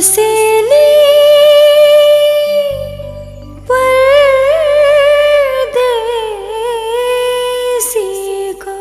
हुसेनी परदेसी को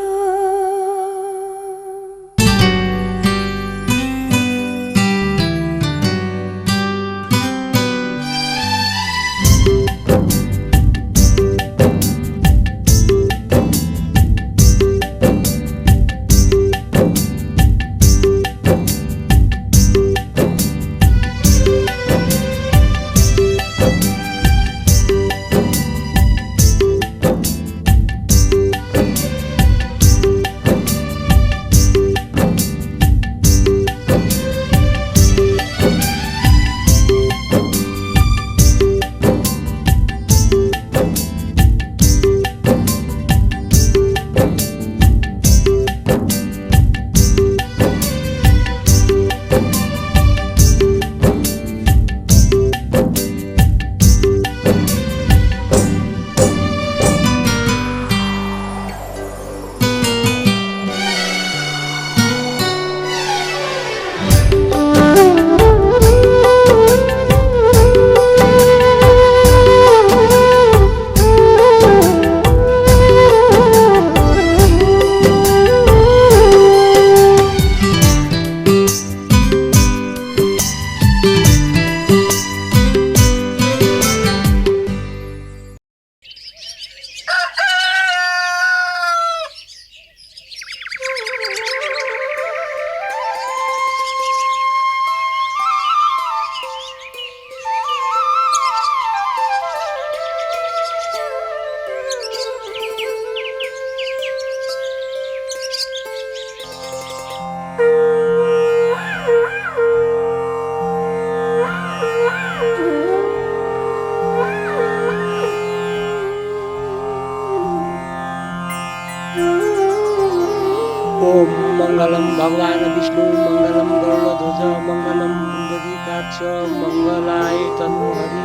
ओम मंगलम भगवान विष्णु मंगलम गरुड़ध्वज मंगलम पुंडरीकाक्ष मंगलाय तनोहरि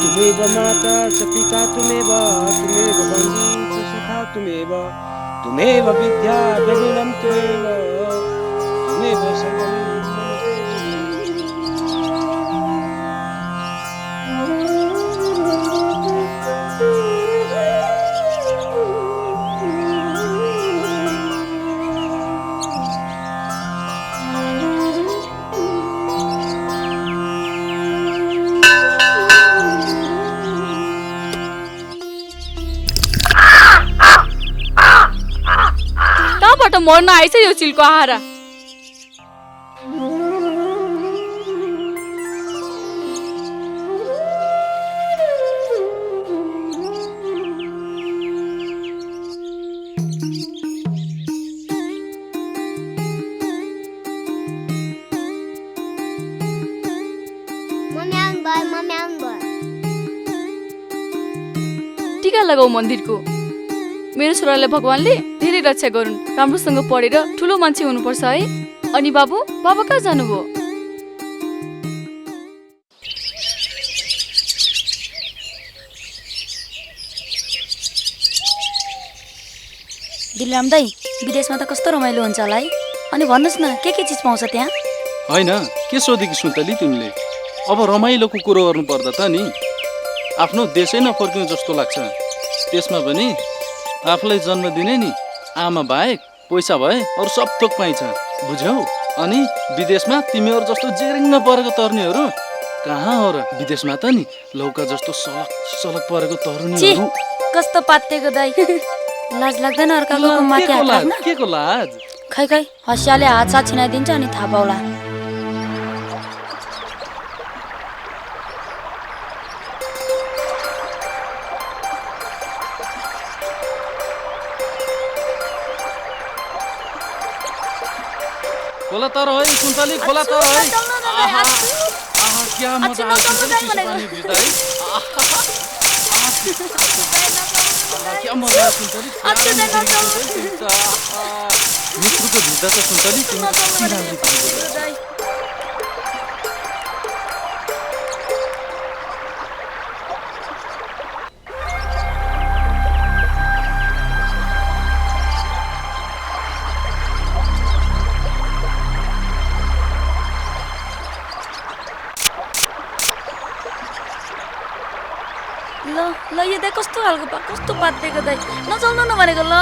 तुमेव माता च पिता तुमेव बन्धु च सखा तुमेव विद्या द्रविणं तुमेव सर्वं मर्न आएछ यो चिलको आहारा। टीका लगाऊ मन्दिरको। मेरो छोरालाई भगवानले धेरै रक्षा गरून्, राम्रोसँग पढेर ठुलो मान्छे हुनुपर्छ है। अनि बाबु कहाँ जानुभयो? दिलराम दाइ, विदेशमा त कस्तो रमाइलो हुन्छ होला है। अनि भन्नुहोस् न, के चिज पाउँछ त्यहाँ? होइन, के सोधेकी सुन्तली तिमीले? अब रमाइलोको कुरो गर्नु पर्दा त नि आफ्नो देशै नफर्किनु जस्तो लाग्छ। त्यसमा पनि आफूलाई जन्म दिने नि आमा बाहेक पैसा भए अरू सब थोक पाइन्छ, बुझ्यौ? अनि विदेशमा तिमीहरू जस्तो जेरिङ्ग परेको तरुनीहरू कहाँ हो र? विदेशमा त नि लौका जस्तो सलक परेको तरुनीहरू। कस्तो पातेको दाइ, लाज लाग्दैन? अर्काको माथि हात राख्न? केको लाज? खै हँसियाले हात साथ छिनाइदिन्छ अनि थाहा पाउला। खोला तर है सुन्तली, खोला तर है। क्या मजा आयो सुन्तली, पानी भिज्दा है। क्या मजा आयो सुन्तली, मित्रको भिज्दा त सुन्तली तिमी कति राम्रो पानी। ल ल यो दाइ कस्तो खालको कस्तो पातेको दाइ नचल्नु न भनेको ल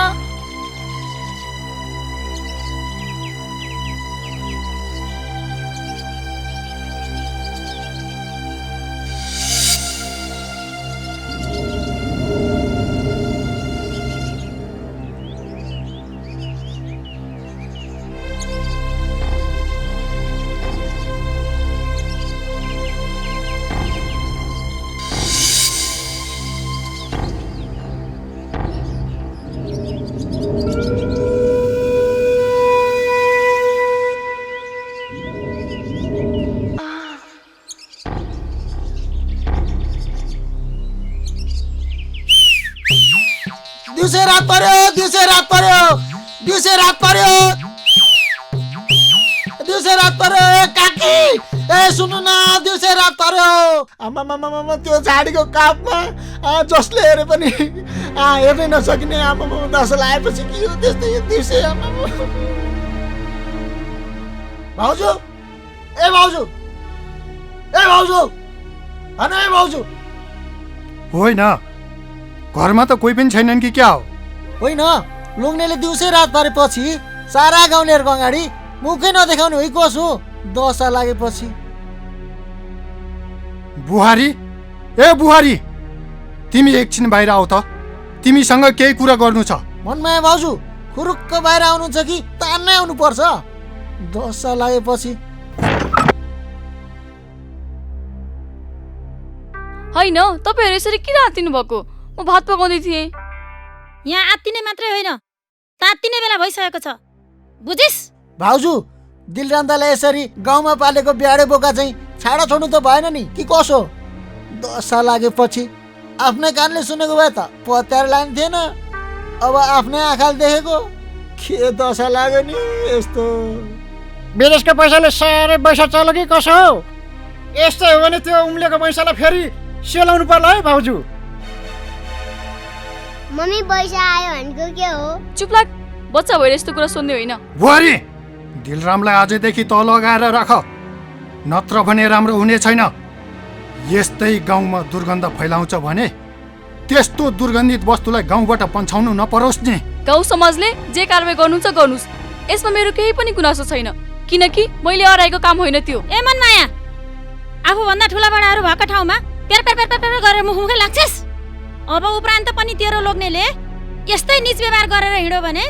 दिउँसै रात पर्यो दिउँसै रात पर्यो दिउँसै रात पर्यो दिउँसै रात पर्यो ए काकी ए सुन्नु न दिउँसै रात पर्यो आमामामा त्यो झाडीको कापमा जसले हेरे पनि हेर्नै नसकिने आमामा दस लगाएपछि के हो त्यस्तै यो दिउँसै आमामा भाउजू ए भाउजू ए भाउजू होइन ए भाउजू होइन घरमा त कोही पनि छैनन् कि क्या हो होइन लोग्नेले दिउँसै रात पारेपछि सारा गाउँलेहरूको अगाडि मुखै नदेखाउने हो कसो दशा लागेपछि बुहारी ए बुहारी तिमी एकछिन बाहिर आऊ त तिमीसँग केही कुरा गर्नु छ मनमाया भाउजू खुरुक्क बाहिर आउनुहुन्छ कि तान्नै आउनुपर्छ दशा लागेपछि होइन तपाईँहरू यसरी किन आत्तिनु भएको म भात पकाउँदै थिएँ यहाँ आत्तिने मात्रै होइन तात्तिने बेला भइसकेको छ बुझिस् भाउजू दिलरान्दालाई यसरी गाउँमा पालेको ब्याडे बोका चाहिँ छाडा छोड्नु त भएन नि कि कसो दशा लागेपछि आफ्नै कानले सुनेको भए त पत्याएर लाने थिएन अब आफ्नै आँखाले देखेको के दशा लाग्यो नि यस्तो विदेशको पैसाले साह्रै पैसा चल्यो कि कसो हो यस्तै हो भने त्यो उम्लेको पैसालाई फेरि सेलाउनु पर्ला है भाउजू मम्मी पैसा आयो भनेको के हो चुप लाग बच्चा भएर यस्तो कुरा सुन्ने होइन बुहारी दिलरामलाई आजदेखि तल लगाएर राख नत्र भने राम्रो हुने छैन यस्तै गाउँमा दुर्गन्ध फैलाउँछ भने त्यस्तो दुर्गन्धित वस्तुलाई गाउँबाट पन्छाउनु नपरोस् नि गाउँ समाजले जे कारबाही गर्नुहुन्छ गर्नुस् यसमा मेरो केही पनि गुनासो छैन किनकि मैले अराएको काम होइन त्यो ए मनमाया आफूभन्दा ठुला बडाहरू भएको ठाउँमा पेर पेर पेर पेर गरेर मुखमुखै लाग्छस् अब उपरान्त पनि तेरो लोग्नेले यस्तै नीच व्यवहार गरेर हिँड्यो भने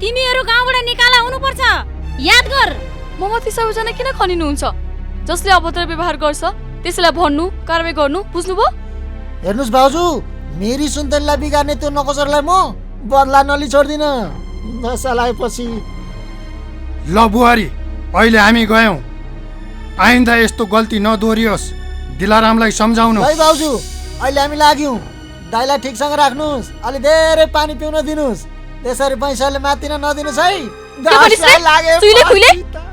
तिमीहरू गाउँबाट निकाला हुनुपर्छ याद गर म माथि सबैजना किन खनिनुहुन्छ जसले अभद्र व्यवहार गर्छ त्यसैलाई भन्नु कारबाही गर्नु बुझ्नुभयो हेर्नुहोस् भाउजू मेरी सुन्तलीलाई बिगार्ने त्यो नकोसरलाई म बदला नलि छोड्दिन दशा लागेपछि ल बुहारी अहिले हामी गयौँ आइन्दा यस्तो गल्ती नदोहोरियोस् दिलारामलाई सम्झाउनु है भाउजू अहिले हामी लाग्यौँ दाइलाई ठिकसँग राख्नुहोस् अलि धेरै पानी पिउन दिनुहोस् त्यसरी पैसाले माथिन नदिनुहोस् है दशा लागेपछि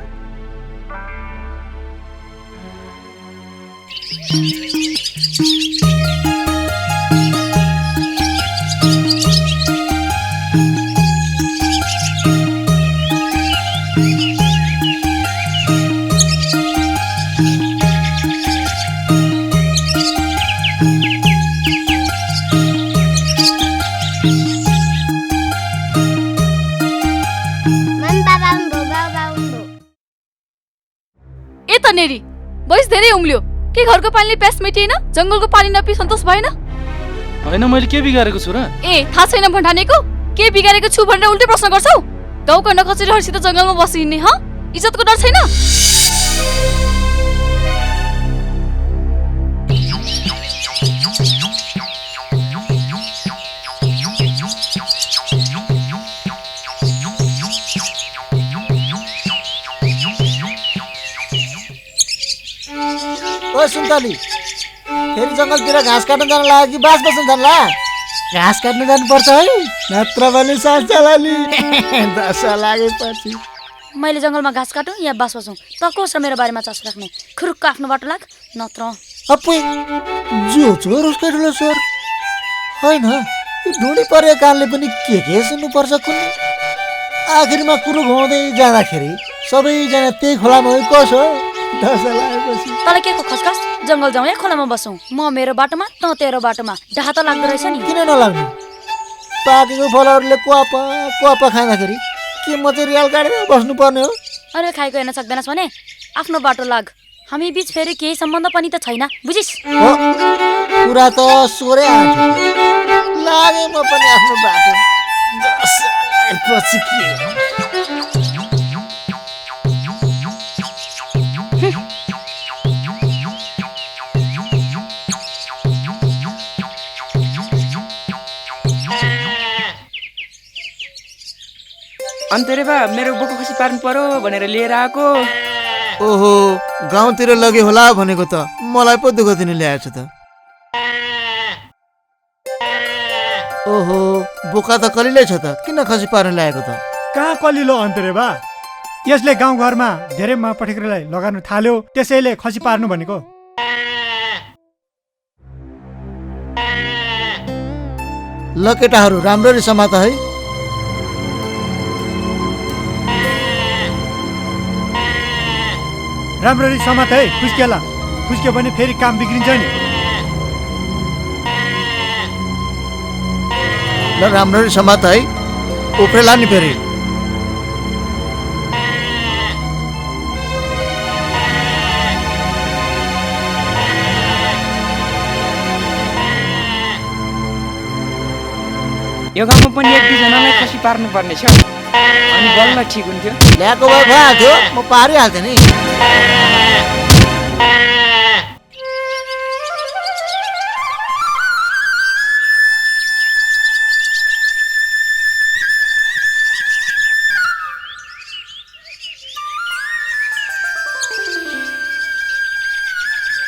नेरी बैस धेरै उम्ल्यो के घरको पानीले प्यास मेटिएन जङ्गलको पानी नपी सन्तोष भएन होइन मैले के बिगारेको छु र ए थाहा छैन भन्ठानेको के बिगारेको छु भनेर उल्टै प्रश्न गर्छौ गाउँको नकचरीहरूसित जङ्गलमा बसी हिँड्ने ह इज्जतको डर छैन ओ सुन्तली फेरि जङ्गलतिर घाँस काट्न जान लाग्यो कि बास बस्न जान ला घाँस काट्न जानुपर्छ है नत्र भने सास चलाली दशा लागेपछि मैले जङ्गलमा घाँस काटौँ या बास बसौँ त को छ मेरो बारेमा चासो राख्ने खुरुक्क आफ्नो बाटो लाग नत्र अप्पै जो छोर उसकै ठुलो स्वर होइन यो ढुँडी परेको कानले पनि के सुन्नुपर्छ कुनै आखिरमा कुरो घुमाउँदै जाँदाखेरि सबैजना त्यही खोलामा कसो दशा लागेपछि तँलाई के को खसखस जङ्गल जाउँ या खोलामा बसौँ म मेरो बाटोमा तँ तेरो बाटोमा डाहा त लाग्दो रहेछ नि किन नलाग्नु पाकेको फलहरूले क्वापा खाँदाखेरि के म चाहिँ रियाल काटेर बस्नुपर्ने हो अरे खाएको हेर्न सक्दैनस् भने आफ्नो बाटो लाग हामी बीच फेरि केही सम्बन्ध पनि त छैन बुझिस् हो कुरा त सोरै आएको लागे म पनि आफ्नो बाटो दशा लागेपछि के अन्तरे बा मेरो बोको खसी पार्नु पर्यो भनेर लिएर आएको ओहो गाउँतिर लगे होला भनेको त मलाई पो दुःख दिनु ल्याएछ त ओहो बोका त कलिलै छ त किन खसी पार्न ल्याएको त कहाँ कलिलो अन्तरे बा यसले गाउँघरमा धेरै मापठेकरीलाई लगाउन थाल्यो त्यसैले खसी पार्नु भनेको ल केटाहरू राम्ररी समात है राम्ररी समात है खुस्केला खुस्क्यो भने फेरि काम बिग्रिन्छ नि ल राम्ररी समात है उफ्रेला नि फेरि यो गाउँमा पनि एक दुईजनालाई खसी पार्नु पर्ने छ अनि बल्ल ठिक हुन्थ्यो ल्याएको भए भइहाल्थ्यो म पारिहाल्थेँ नि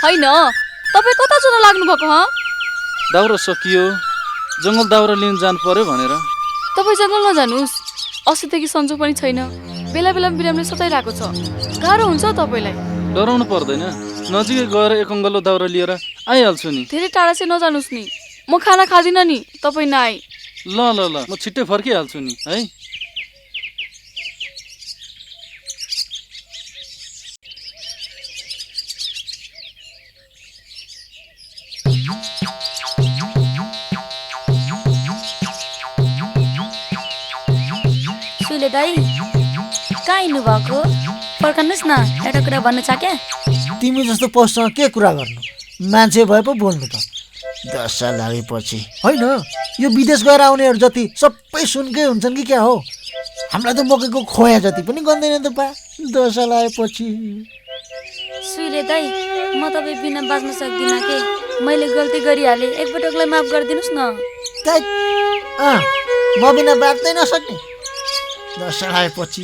होइन तपाईँ कता चुन लाग्नु भएको हँ दाउरा सकियो जङ्गल दाउरा लिन जानु पर्यो भनेर तपाईँ जङ्गल नजानुहोस् अस्तिदेखि सन्चो पनि छैन बेला बेलामा बिरामले सताइरहेको छ गाह्रो हुन्छ तपाईँलाई डराउनु पर्दैन नजिकै गएर एक अङ्गलो दाउरा लिएर आइहाल्छु नि धेरै टाढा चाहिँ नजानुहोस् नि म खाना खाँदिनँ नि तपाईँ नआए ल ल ल म छिट्टै फर्किहाल्छु नि है सुले दाई कहाँ हिँड्नु भएको पर्खनुहोस् न एउटा कुरा भन्नु छ क्या तिमी जस्तो पशुसँग के कुरा गर्नु मान्छे भए पो बोल्नु त दशा लागेपछि होइन यो विदेश गएर आउनेहरू जति सबै सुनकै हुन्छन् कि क्या हो हामीलाई त मकैको खोया जति पनि गन्दैन त पा दशा लागेपछि सुले दाई म तपाईँ बिना बाँच्न सक्दिनँ के मैले गल्ती गरिहालेँ एकपटकलाई माफ गरिदिनुहोस् न म बिना बाँच्नै नसक्ने दशा लागेपछि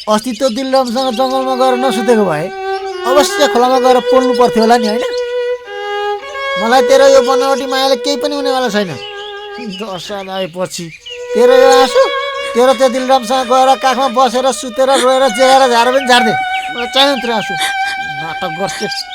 अस्ति त्यो दिलरामसँग जङ्गलमा गएर नसुतेको भए अवश्य खोलामा गएर पोल्नु पर्थ्यो होला नि होइन मलाई तेरो यो बनावटी मायाले केही पनि हुनेवाला छैन दशा लागेपछि तेरो यो आँसु तेरो त्यो दिलरामसँग गएर काखमा बसेर सुतेर रोएर जेगाएर झार पनि झार्दे मलाई चाहिँदैन तेरो आँसु नाटक गर्छु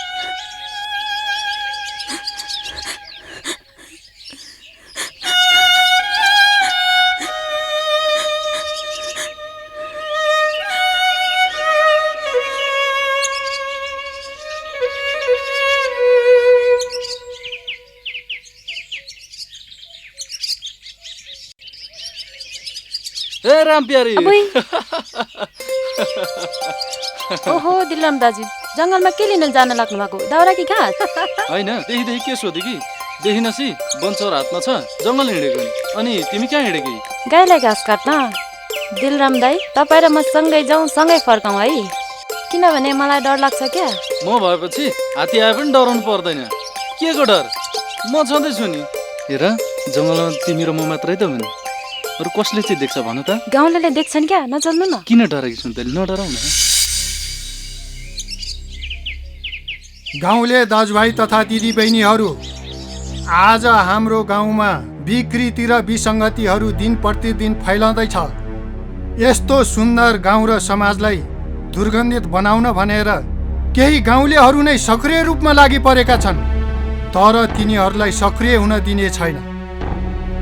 ए राम प्यारी ओहो दिलराम दाजु जङ्गलमा के लिन जान लाग्नु भएको दाउरा कि घाँस होइन देखि के सोधे कि देखिनसी बन्चर हातमा छ जङ्गल हिँडेको नि अनि तिमी कहाँ हिँडेकी गाईलाई घाँस काट्न दिलराम दाई तपाईँ र म सँगै जाउँ सँगै फर्काउँ है किनभने मलाई डर लाग्छ क्या म भएपछि हात्ती आए पनि डराउनु पर्दैन के को डर म छँदैछु नि हेर जङ्गलमा तिमी र म मात्रै त हुन् अरू कसले चाहिँ देख्छ भन त गाउँले देख्छन् क्या नचल्नु न किन डराएकी छन् तैँले नडराउ न गाउँले दाजुभाइ तथा दिदीबहिनीहरू आज हाम्रो गाउँमा विकृति र विसङ्गतिहरू दिन प्रतिदिन फैलाउँदैछ यस्तो सुन्दर गाउँ र समाजलाई दुर्गन्धित बनाउन भनेर केही गाउँलेहरू नै सक्रिय रूपमा लागि परेका छन् तर तिनीहरूलाई सक्रिय हुन दिने छैन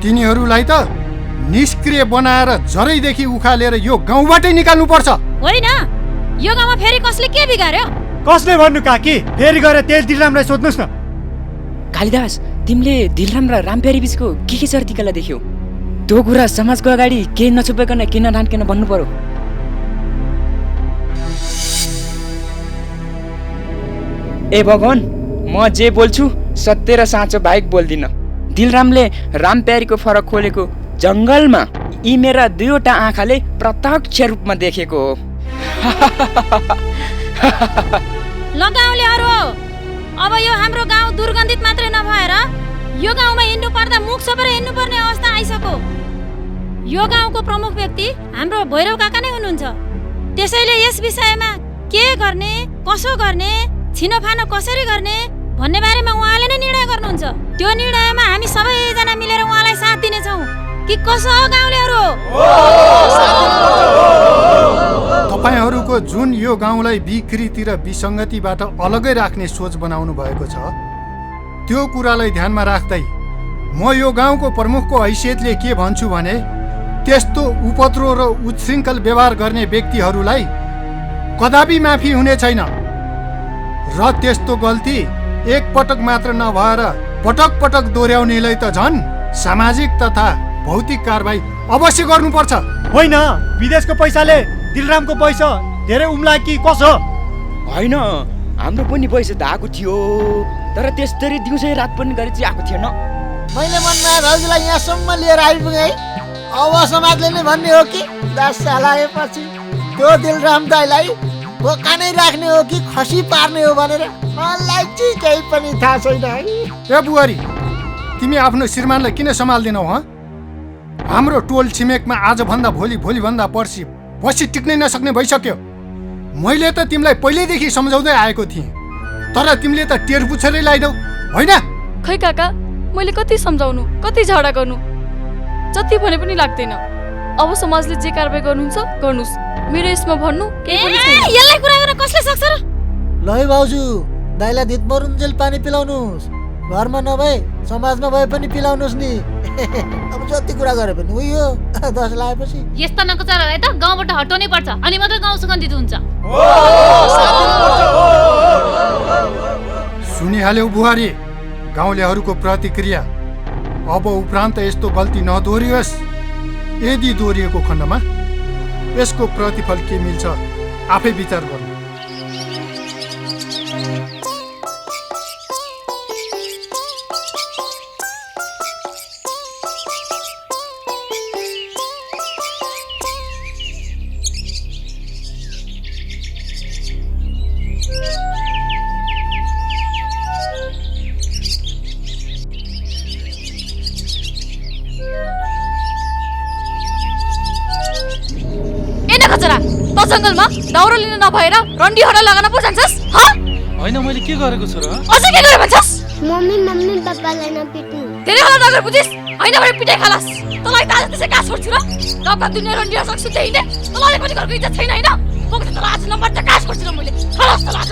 तिनीहरूलाई त निष्क्रिय बनाएर जरैदेखि उखालेर यो गाउँबाटै निकाल्नु पर्छ होइन यो गाउँमा फेरि कसले के बिगार्यो कसले भन्नु काकी? फेरि गएर तेल दिलरामलाई सोध्नुहोस् न। कालिदास, तिमीले दिलराम र रामप्यारी बिचको के चर्तिकला देख्यौ? त्यो कुरा समाजको अगाडि केही नछुपाइकन किन नान्किन भन्नु पर्यो? ए भगवान, म जे बोल्छु सत्य र साँचो बाहेक बोल्दिन। दिलरामले रामप्यारीको फरक खोलेको जङ्गलमा यी मेरा दुईवटा आँखाले प्रत्यक्ष रूपमा देखेको हो। ल गाउँलेहरू, अब यो हाम्रो गाउँ दुर्गन्धित मात्रै नभएर यो गाउँमा हिँड्नु पर्दा मुख छोपेर हिँड्नु पर्ने अवस्था आइसक्यो। यो गाउँको प्रमुख व्यक्ति हाम्रो भैरव काका नै हुनुहुन्छ। त्यसैले यस विषयमा के गर्ने, कसो गर्ने, छिनोफानो कसरी गर्ने भन्ने बारेमा उहाँले नै निर्णय गर्नुहुन्छ। त्यो निर्णयमा हामी सबैजना मिलेर उहाँलाई साथ दिनेछौँ कि कसो हो गाउँलेहरू? तपाईहरूको जुन यो गाउँलाई विकृति र विसङ्गतिबाट अलगै राख्ने सोच बनाउनु भएको छ, त्यो कुरालाई ध्यानमा राख्दै म यो गाउँको प्रमुखको हैसियतले के भन्छु भने, त्यस्तो उपद्रो र उच्छृङ्खल व्यवहार गर्ने व्यक्तिहरूलाई कदापि माफी हुने छैन र त्यस्तो गल्ती एक पटक मात्र नभएर पटक पटक दोहोऱ्याउनेलाई त झन् सामाजिक तथा भौतिक कारबाही अवश्य गर्नुपर्छ। होइन, विदेशको पैसाले दिलरामको पैसा धेरै उम्ला कि कसो? होइन, हाम्रो पनि पैसा त आएको थियो, तर त्यसरी दिउँसै रात पनि गरी चाहिँ आएको थिएन। मैले मनमा दाजुलाई यहाँसम्म लिएर आइपुगेँ है। अब समाजले नै भन्ने हो कि 10 साल आएपछि त्यो दिलराम दाइलाई दोकानै राख्ने हो कि खसी पार्ने हो भनेर मलाई चाहिँ केही पनि थाहा छैन है। ए बुहारी, तिमी आफ्नो श्रीमानलाई किन सम्हाल्दैनौ? हाम्रो टोल छिमेकमा आजभन्दा भोलि, भोलिभन्दा पर्सि बसी टिक्नै नसक्ने भइसक्यो। मैले त तिमीलाई पहिल्यैदेखि सम्झाउँदै आएको थिएँ, तर तिमीले त टेर पुछरै लाइनौ, होइन? खै काका, मैले कति सम्झाउनु, कति झगडा गर्नु, जति भने पनि लाग्दैन। अब समाजले जे कारबाही गर्नुहुन्छ गर्नुस्, मेरो यसमा भन्नु केही पनि छैन। यसलाई कुरा गर्न कसले सक्छ र? ल है भाउजू, दाइलाई धित मरुन्जेल पानी पिलाउनुहोस्। घरमा नभए समाजमा भए पनि पिलाउनुहोस् नि। अब जति कुरा गरे पनि उयो 10 लाएपछि यस्ता नकचारहरूलाई त गाउँबाट हटाउनै पर्छ, अनि मात्र गाउँ सुगन्धित हुन्छ। सुनिहाल्यौ बुहारी गाउँलेहरूको प्रतिक्रिया। अब उपरान्त यस्तो गल्ती नदोहोरियोस्। यदि दोहोरिएको खण्डमा यसको प्रतिफल के मिल्छ आफै विचार गर्नु। जंगलमा दाउरा लिन नभएर रन्डी हरा लगाउन पो जान्छस्? होइन, मैले के गरेको छु र? अझै के गरे भन्छस्? मम्मी पापालाई नपिट्नु। धेरै हल्ला नगर बुझिस? हैन भने पिटाइ खालास। तँलाई त आज त्यसै कास छोड्छु र? गाउँका दुनिया रन्डी सक्छु त्यही ने। तँलाई पनि घरको इज्जत छैन हैन? म त तँलाई आज नम्बर त कास छोड्छु र मैले। खालास तँलाई आज।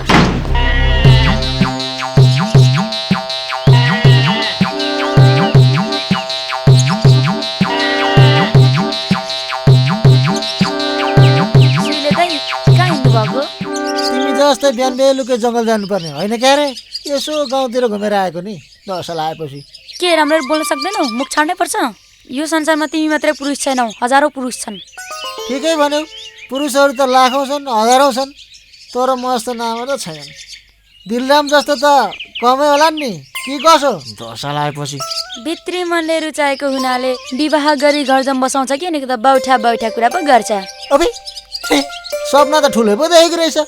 जस्तै बिहान बेलुकै जङ्गल जानुपर्ने होइन क्या रे? यसो गाउँतिर घुमेर आएको नि 10 साल आएपछि। के राम्ररी बोल्न सक्दैनौ? मुख छाड्नै पर्छ। यो संसारमा तिमी मात्रै पुरुष छैनौ, हजारौं पुरुष छन्। ठिकै भन्यौ, पुरुषहरू त लाखौं छन्, हजारौं छन्, तर म जस्तो नाम त छैन। दिलराम जस्तो त कमै होला नि कि कसो? 10 साल आएपछि भित्री मनले रुचाएको हुनाले विवाह गरी घर जम बसाउँछ कि अनि त बैठा कुरा पो गर्छ। अबे सपना त ठुलै पो देखेको रहेछ।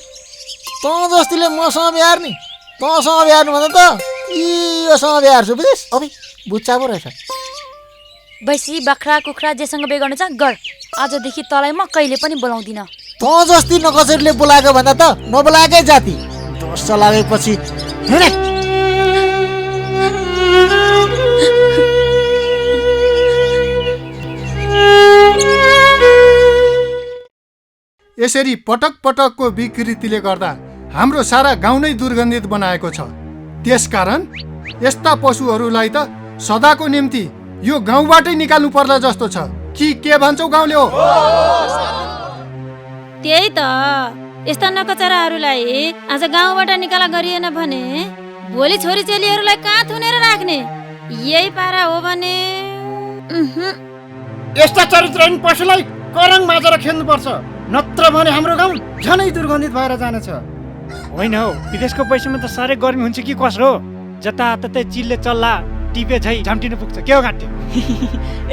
तँ जस्तोले मसँग बिहार्ने, तँसँग बिहार्नु भन्दा त योसँग बिहार्छु बुझिस्? अबे बुच्चा पो रहेछ। बैसी बाख्रा कुखुरा जेसँग बे गर्नु छ गर। आजदेखि तँलाई म कहिले पनि बोलाउँदिन। तँ जस्ती नकचरीले बोलाएको भन्दा त नबोलाएकै जाति। 10 साल लागेपछि हिँडे। यसरी पटक पटकको विकृतिले गर्दा हाम्रो सारा गाउँ नै दुर्गन्धित बनाएको छ। त्यसकारण यस्ता पशुहरूलाई त सदाको निम्ति यो गाउँबाटै निकाल्नु पर्ला जस्तो छ। के भन्छौ गाउँले हो? त्यही त यस्ता नकचराहरूलाई आज गाउँबाट निकाला गरिएन भने भोलि छोरी चेलीहरूलाई कहाँ थुनेर राख्ने? यही पारा हो भने यस्ता चरित्रहीन पशुलाई करङ माझेर खेल्नुपर्छ, नत्र भने हाम्रो गाउँ झनै दुर्गन्धित भएर जानेछ। होइन हौ, विदेशको पैसामा त साह्रै गर्मी हुन्छ कि कसो हो? जताततै चिलले चल्ला टिपे झै झम्टिनु पुग्छ। के हो घाँटी?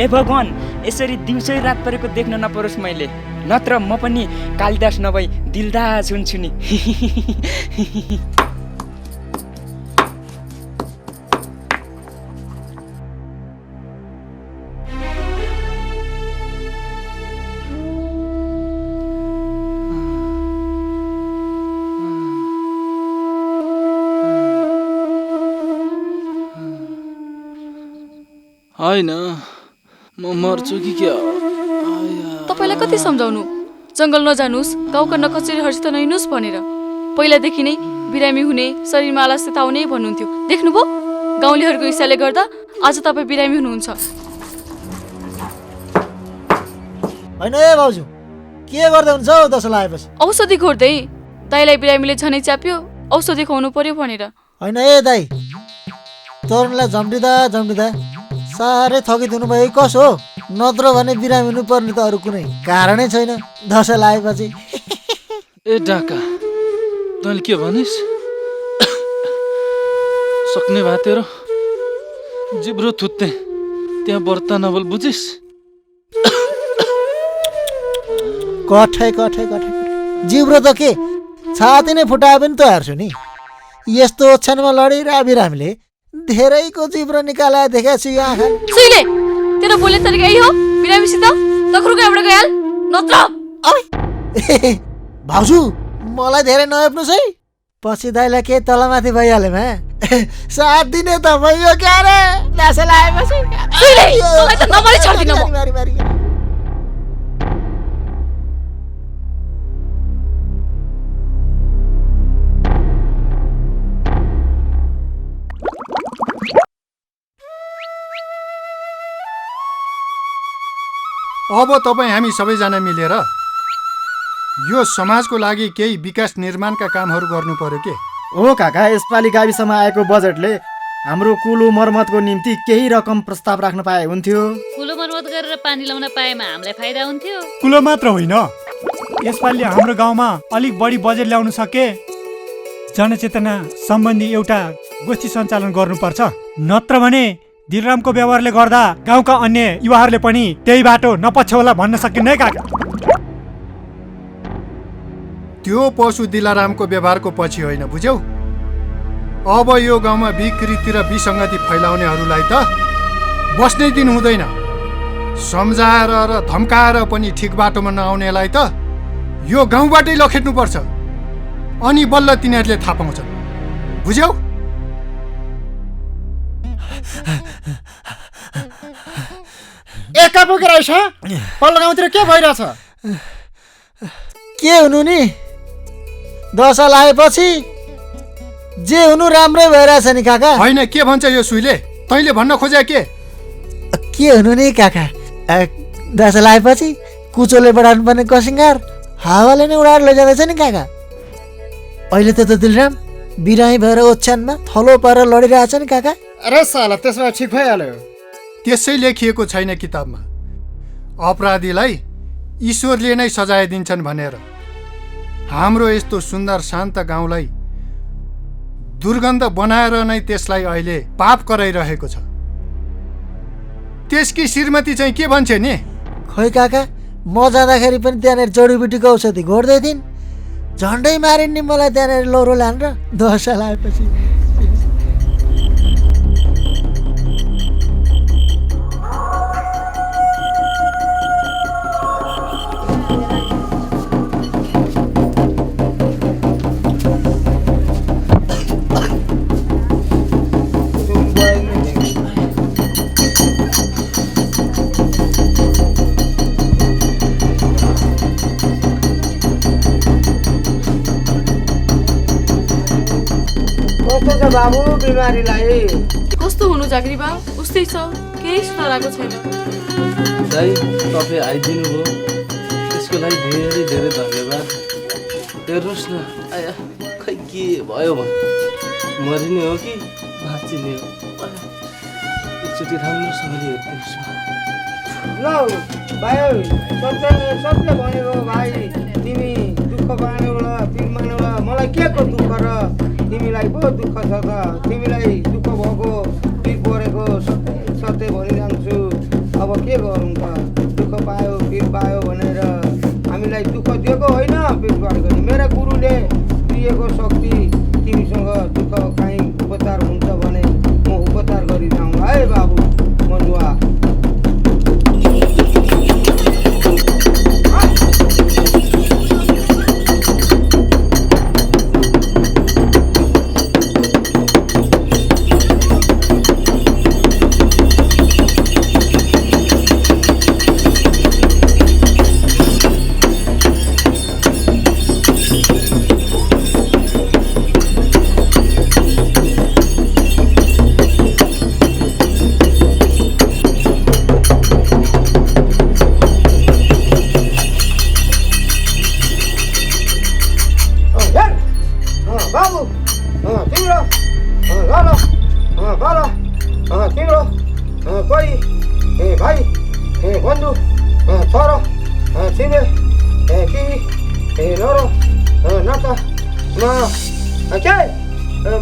ए भगवान्, यसरी दिउँसै रात परेको देख्न नपरोस् मैले, नत्र म पनि कालिदास नभई दिलदास हुन्छु नि। होइन म मर्छु कि क्या? तपाईँलाई कति सम्झाउनु, जङ्गल नजानुस्, गाउँका नकचेरीहरूसित नहिँड्नुस् भनेर। पहिलादेखि नै बिरामी हुने, शरीरमा आलस्यता आउने भन्नुहुन्थ्यो। देख्नुभयो, गाउँलेहरूको इच्छाले गर्दा आज तपाईँ बिरामी हुनुहुन्छ। होइन ए भाउजू, के गर्दै हुन्छ हौ दसैँ लागेपछि? औषधि घोर्दै। दाइलाई बिरामीले झनै च्याप्यो, औषधि खुवाउनु पर्यो भनेर। होइन ए दाइ, तरुणलाई झम्टिँदा साह्रै थकिदिनु भयो कसो हो? नत्र भने बिरामी हुनुपर्ने त अरू कुनै कारणै छैन दसैँ लागेपछि। ए डाका, तैँले के भनिस्? सक्ने भए तेरो जिब्रो थुत्ते त्यहाँ व्रत नबोल, बुझिस्? कठै जिब्रो त के छाती नै फुटाए पनि त हेर्छु नि। यस्तो ओछ्यानमा लडिरह बिरामीले धेरैको जिब्रो निकालेर देखेको छु यो आँखा। सुइले, तेरो बोल्ने तरिका यही हो? बिरामीसित नखुरुको एउटा गइहाल, नत्र। भाउजू मलाई धेरै नहेप्नुहोस् है, पछि दाइलाई केही तलमाथि भइहालेमा साथ दिने त भयो क्या रे दसैँ लागेपछि। सुइले, तँलाई त नमरी छाड्दिन म। अब तपाईँ हामी सबैजना मिलेर यो समाजको लागि केही विकास निर्माणका कामहरू गर्नु पर्यो के? हो काका, यसपालि गाविसमा आएको बजेटले हाम्रो कुलो मर्मतको निम्ति केही रकम प्रस्ताव राख्न पाए हुन्थ्यो। कुलो मर्मत गरेर पानी लाउन पाएमा हामीलाई फाइदा हुन्थ्यो। कुलो मात्र होइन, यसपालि हाम्रो गाउँमा अलिक बढी बजेट ल्याउन सके जनचेतना सम्बन्धी एउटा गोष्ठी सञ्चालन गर्नुपर्छ, नत्र भने दिलरामको व्यवहारले गर्दा गाउँका अन्य युवाहरूले पनि त्यही बाटो नपछ्याउला भन्न सकिन्न है काका। त्यो पशु दिलारामको व्यवहारको पछि होइन, बुझ्यौ? अब यो गाउँमा विकृति र विसङ्गति फैलाउनेहरूलाई त बस्नै दिनु हुँदैन। सम्झाएर र धम्काएर पनि ठिक बाटोमा नआउनेलाई त यो गाउँबाटै लखेट्नुपर्छ, अनि बल्ल तिनीहरूले थाहा पाउँछन्, बुझ्यौ? एका बोकेर आइस, पल्लो गाउँतिर के भइरहेछ? के हुनु नि, दशा लागेपछि जे हुनु राम्रै भइरहेछ नि काका। होइन, के भन्छ यो सुइले? तैँले भन्न खोजे के हुनु नि काका? दशा लागेपछि कुचोले बढाउनु पर्ने कसिङ्गार हावाले नै उडाएर लैजाँदैछ नि काका। अहिले त दिलराम बिरामी भएर ओछ्यानमा थलो पारेर लडिरहेछ नि काका। अरे साला, त्यसमा ठिक भइहाल्यो। त्यसै लेखिएको छैन किताबमा अपराधीलाई ईश्वरले नै सजाय दिन्छन् भनेर। हाम्रो यस्तो सुन्दर शान्त गाउँलाई दुर्गन्ध बनाएर नै त्यसलाई अहिले पाप कराइरहेको छ। त्यसकी श्रीमती चाहिँ के भन्छ नि? खोइ काका, म जाँदाखेरि पनि त्यहाँनिर जडीबुटीको औषधि घोड्दै थिइन्, झन्डै मारिन् नि मलाई त्यहाँनिर लौरो ल्याएर दशा लागेपछि। बाबु बिमारीलाई कस्तो हुनु जागिरी बा? उस्तै छ, केही सुधार आएको छैन। दाइ, तपाईँ आइदिनु भयो, त्यसको लागि धेरै धेरै धन्यवाद। हेर्नुहोस् न आया खै के भयो मरिने हो कि बाँचिने हो एकचोटि राम्रोसँगले हेरिदिनुहोस् न। ल भाइ सबले भनेको भाइ तिमी दुःख पार्नेबाट पिर मानेबाट मलाई के को दुःख र तिमीलाई पो दुःख छ त तिमीलाई दुःख भएको पिर परेको सत्य भनिरहन्छु। अब के गरौँ त दुःख पायो पिर पायो भनेर हामीलाई दुःख दिएको होइन पिरबाट गरी मेरा गुरुले दिएको शक्ति तिमीसँग दुःख काहीँ उपचार हुन्छ भने म उपचार गरिजाउँ है बाबु मनुवा।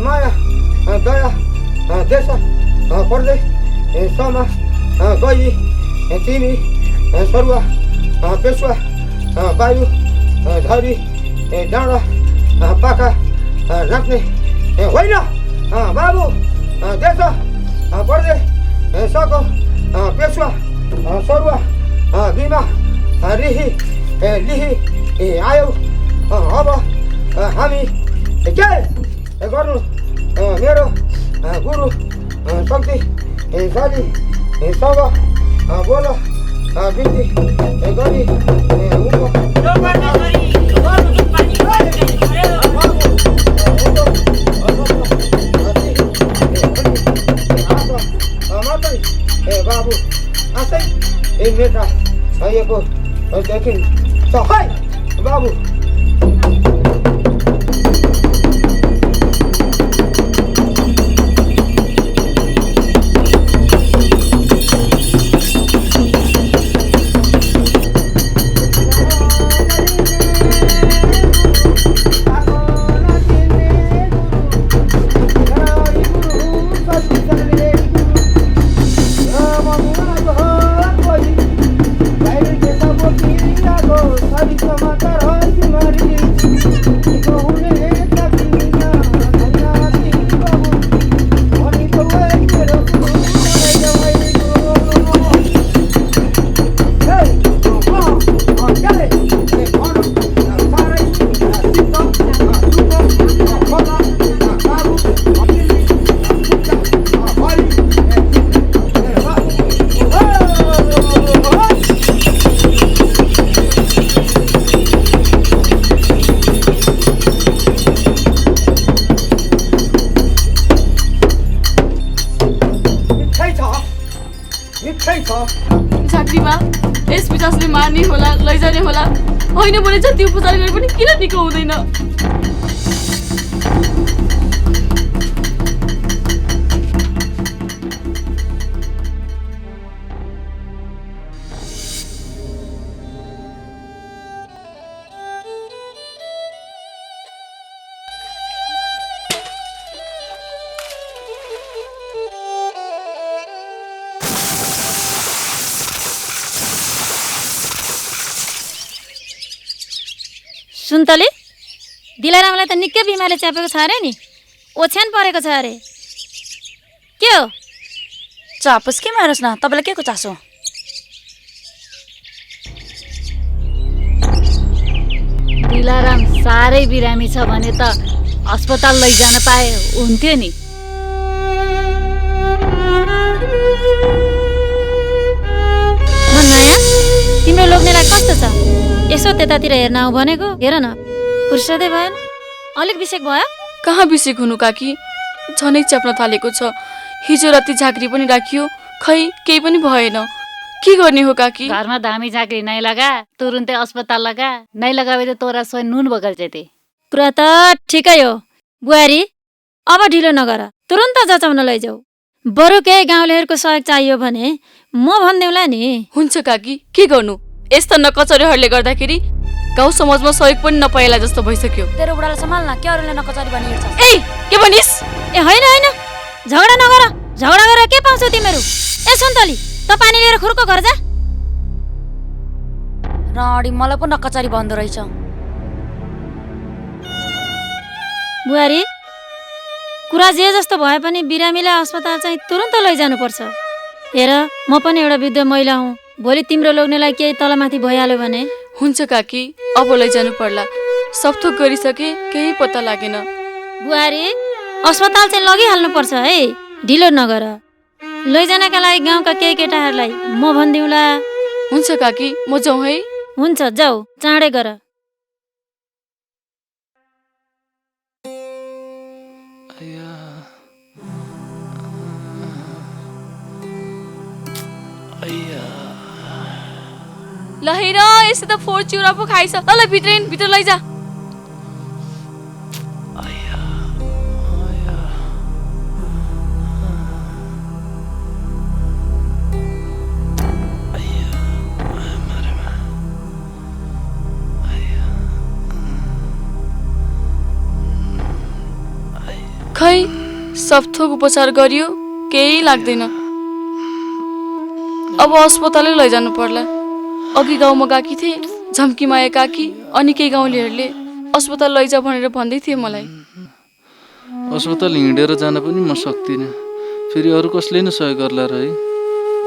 माया दया देश पर्दै समा गई तिमी सरुवा पेसुवा वायु धरी डाँडा पाखा नाच्ने होइन बाबु देश पर्दै सको पेसुवा सरुवा बिमा रिही लिही आयौ अब हामी के गर्नु मेरो गुरु शक्ति शक्तिसँग बोल बिन्ती गरी बाबु आशै मेटा भएको देखिन्छ है बाबु। झाँक्रीमा यस पिचासले मार्ने होला लैजाने होला होइन भने जति उपचार गरे पनि किन निको हुँदैन। सुन्तली दिलारामलाई त निकै बिमारले च्यापेको छ अरे नि ओछ्यान परेको छ अरे के हो चापस के मारोस् न तपाईँलाई के को चासो दिलाराम साह्रै बिरामी छ भने त अस्पताल लैजान पाए हुन्थ्यो नि। नयाँ तिम्रो लोग्नेलाई कस्तो छ यसो त्यतातिर हेर्न आऊ भनेको हेर न फुर्सदै भएन अलिक बिसेक भयो। कहाँ बिसेक हुनु काकी झनै च्याप्न थालेको छ। हिजो राति झाँक्री पनि राखियो खै केही पनि भएन के गर्ने हो काकी। घरमा धामी झाँक्री नै लगा तुरुन्तै अस्पताल लगा नै लगावे त तोरा सोय नुन बगल जेते। कुरा त ठिकै हो बुहारी। अब ढिलो नगर, तुरन्त जचाउन लैजाऊ। बरु केही गाउँलेहरूको सहयोग चाहियो भने म भनिदेऊला नि। हुन्छ काकी, के गर्नु, यस्ता नकचरीहरूले गर्दाखेरि गाउँ समाजमा सहयोग पनि नपाएला जस्तो भइसक्यो। तेरो बुढालाई सम्हाल्न, के अरूले नकचरी भनी हिँड्छ। ए के भनिस्? ए होइन होइन, झगडा नगर, झगडा गरेर के पाउँछौ तिमीहरू? ए सुन्तली, त पानी लिएर खुर्को घर जा। राडी मलाई पो नकचरी भन्दो रहेछ। बुहारी, कुरा जे जस्तो भए पनि बिरामीलाई अस्पताल चाहिँ तुरन्त लैजानुपर्छ। हेर, म पनि एउटा वृद्ध महिला हुँ, भोलि तिम्रो लोग्नेलाई केही तलमाथि भइहाल्यो भने। हुन्छ काकी, अब लैजानु पर्ला। सबथोक गरिसके, केही पत्ता लागेन। बुहारी, अस्पताल चाहिँ लगिहाल्नुपर्छ है, ढिलो नगर। लैजानका लागि गाउँका केही केटाहरूलाई म भनिदिउँला। हुन्छ काकी, म जाउँ है? हुन्छ, जाऊ, चाँडै गर। ल हेर, यसै त फोहोर चिउरा पो खाइस। ल भित्र लैजा। खै, सब थोक उपचार गरियो, केही लाग्दैन। अब अस्पतालै लैजानु पर्ला। अघि गाउँमा गएकी थिए, झम्की माया काकी अनि केही गाउँलेहरूले अस्पताल लैजा भनेर भन्दै थिए मलाई। अस्पताल हिँडेर जान पनि म सक्दिनँ, फेरि अरू कसले नै सहयोग गर्ला र है।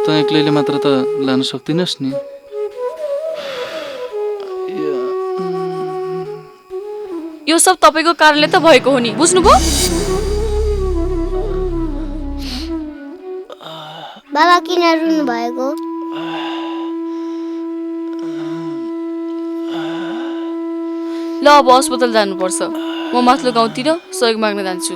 त एक्लैले मात्र त लान सक्दिनस् नि। यो सब तपाईँको कारणले त भएको हो नि, बुझ्नुभयो? बाबा किन रुनु भएको? ल अब अस्पताल जानुपर्छ। म माथिल्लो गाउँतिर सहयोग माग्न जान्छु।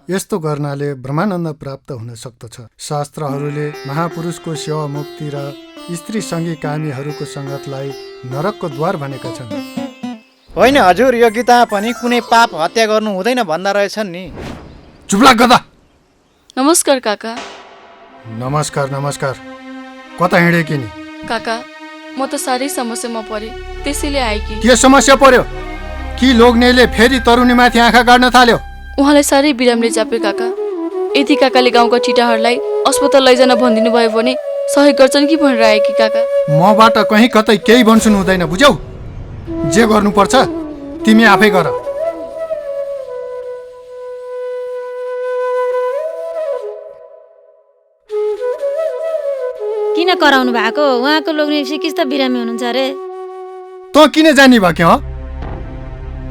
यस्तो गर्नाले ब्रह्मानन्द प्राप्त हुन सक्दछ। शास्त्रहरूले महापुरुषको सेवा मुक्ति र स्त्रीसँगी कामीहरूको सङ्गतलाई नरकको द्वार भनेका छन्। होइन हजुर, यो गीता पनि कुनै पाप हत्या गर्नु हुँदैन भन्दा रहेछन् नि। चुप्ला गदा। नमस्कार काका। नमस्कार नमस्कार। कता हिँडेकी नि? काका, म त साह्रै समस्यामा परे, त्यसैले आएकी। के समस्या पर्यो? कि लोग्नेले फेरि तरुनीमाथि आँखा गाड्न थाल्यो? उहाँलाई साह्रै बिरामले चाप्यो काका। यदि काकाले गाउँका ठिटाहरूलाई अस्पताल लैजान भनिदिनु भयो भने सहयोग गर्छन् कि भनेर आएकी काका। मबाट कहीँ कतै केही भन्सुन हुँदैन, बुझ्यौ? जे गर्नुपर्छ तिमी आफै गर। किन कराउनु भएको? उहाँको लोग्ने सिकिस्त बिरामी हुनुहुन्छ अरे। तँ किन जानी भयो?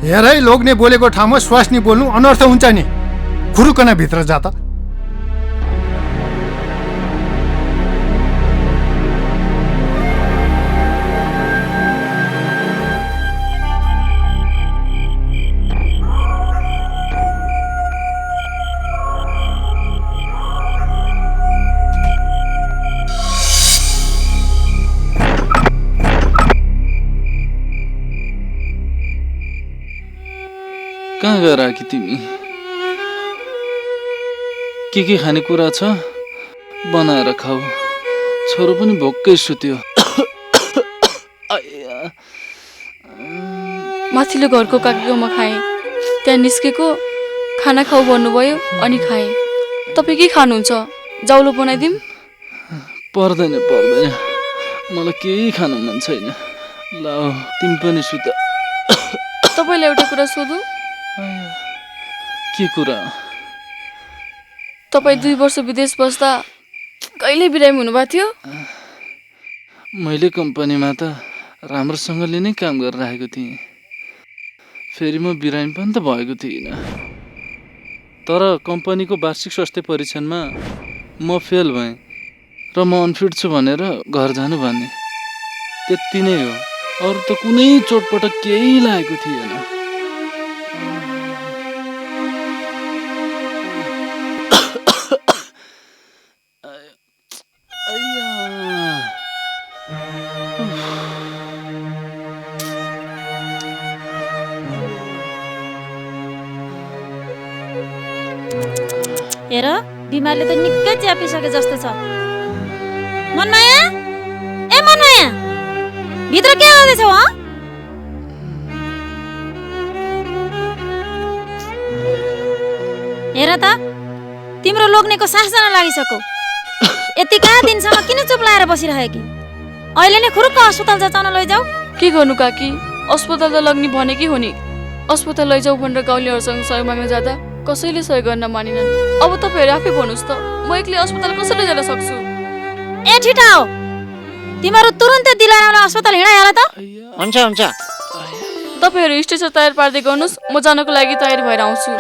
हेरै, लोग्ने बोलेको ठाउँमा स्वास्नी बोल्नु अनर्थ हुन्छ नि। खुरुकन भित्र जा त। कहाँ गएर कि तिमी? के खानेकुरा छ बनाएर खाऊ। छोरो पनि भोकै सुत्यो। माथिल्लो घरको काकीकोमा खाएँ, त्यहाँ निस्केको खाना खाऊ भन्नुभयो अनि खाएँ। तपाईँ के खानुहुन्छ? जाउलो बनाइदिउँ? पर्दैन, मलाई केही खानु मन छैन। ल तिमी पनि सुत। तपाईँलाई एउटा कुरा सोधौँ? के कुरा? तपाईँ 2 वर्ष विदेश बस्दा कहिले बिरामी हुनुभएको थियो? मैले कम्पनीमा त राम्रोसँगले नै काम गरिरहेको थिएँ, फेरि म बिरामी पनि त भएको थिइनँ। तर कम्पनीको वार्षिक स्वास्थ्य परीक्षणमा म फेल भएँ र म अनफिट छु भनेर घर जानु भने। त्यति नै हो, अरू त कुनै चोटपटक केही लागेको थिएन। हेर बिमारले त निकै च्यापिसके जस्तो छ। मनमाया, ए मनमाया, भित्र के गर्दैछौ ह? हेर त तिम्रो लोग्नेको सास जान लागिसक्यो। यतिका दिनसम्म किन चुप लाएर बसिरहेकी? अहिले नै खुरुक्क अस्पताल जचाउन लैजाऊ। के गर्नु काकी, अस्पताल त लग्ने भनेकै हो नि। अस्पताल लैजाऊ भनेर गाउँलेहरूसँग सहयोग माग्न जाँदा कसैले सहयोग गर्न मानिनन्। अब तपाईँहरू आफै भन्नुहोस् त, म एक्लै अस्पताल कसरी जान सक्छु? ए छिटाओ, तिमीहरू तुरुन्तै दिलारामलाई अस्पताल हिँडाइहाल त। हुन्छ हुन्छ। तपाईँहरू स्टेसन तयार पार्दै गर्नुहोस्, म जानको लागि तयार भएर आउँछु।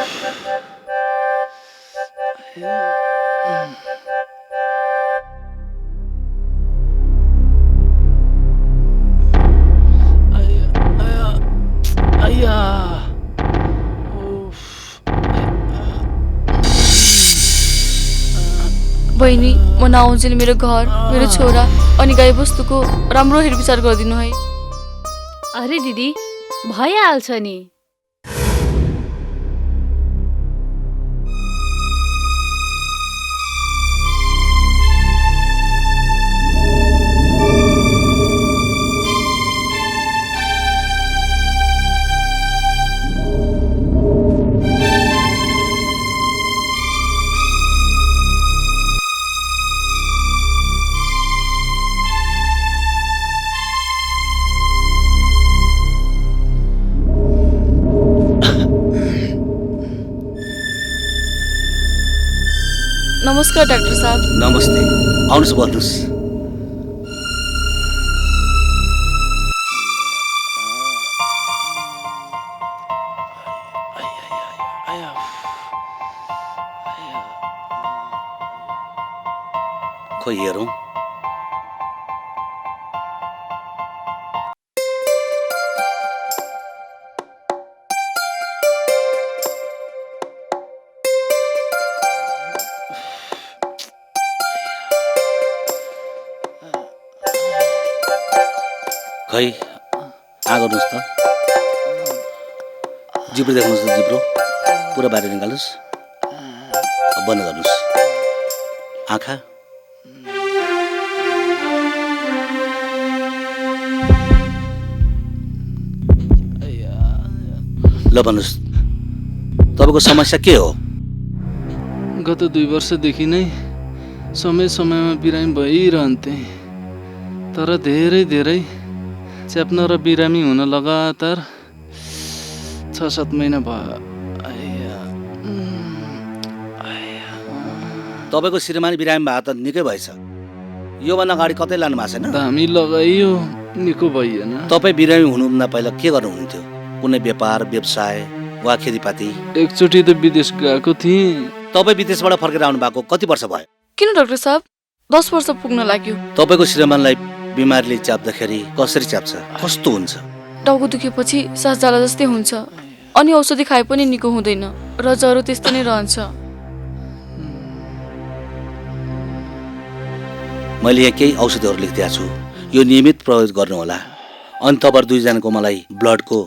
बहिनी, म नआउँजेल मेरो घर, मेरो छोरा अनि गाईबस्तुको राम्रो हेरविचार गरिदिनु है। अरे दिदी, भइहाल्छ नि। नमस्कार डाक्टर साहब। नमस्ते, आउनुहोस् बस्नुहोस्। खोइ हेरौँ। खै आ गर्नुहोस् त, जिब्रो देख्नुहोस् त, जिब्रो पुरा बाहिर निकाल्नुहोस्, बन्द गर्नुहोस् आँखा। ल भन्नुहोस्, तपाईँको समस्या के हो? गत 2 वर्षदेखि नै समय समयमा बिरामी भइरहन्थे, तर धेरै च्याप्न र बिरामी हुन लगातार 6-7 महिना भयो। तपाईँको श्रीमानी बिरामी भए त निकै भएछ। योभन्दा अगाडि कतै लानु भएको छैन? धामी लगाइयो, निको भइएन। तपाईँ बिरामी हुनुभन्दा पहिला के गर्नुहुन्थ्यो? कुनै व्यापार व्यवसाय वा खेतीपाती? एकचोटि त विदेश गएको थिएँ। तपाईँ विदेशबाट फर्केर आउनु भएको कति वर्ष भयो? किन डाक्टर साहब, 10 वर्ष पुग्न लाग्यो। तपाईँको श्रीमानलाई बिमारीले च्याप्दाखेरि कसरी च्याप्छ, कस्तो हुन्छ? टाउको दुखेपछि सास जाला जस्तै हुन्छ अनि औषधि खाए पनि निको हुँदैन र ज्वरो त्यस्तो नै रहन्छ। मैले यहाँ केही औषधिहरू लेखिदिएको छु, यो नियमित प्रयोग गर्नुहोला। अनि तपाईँ 2 जनाको मलाई ब्लडको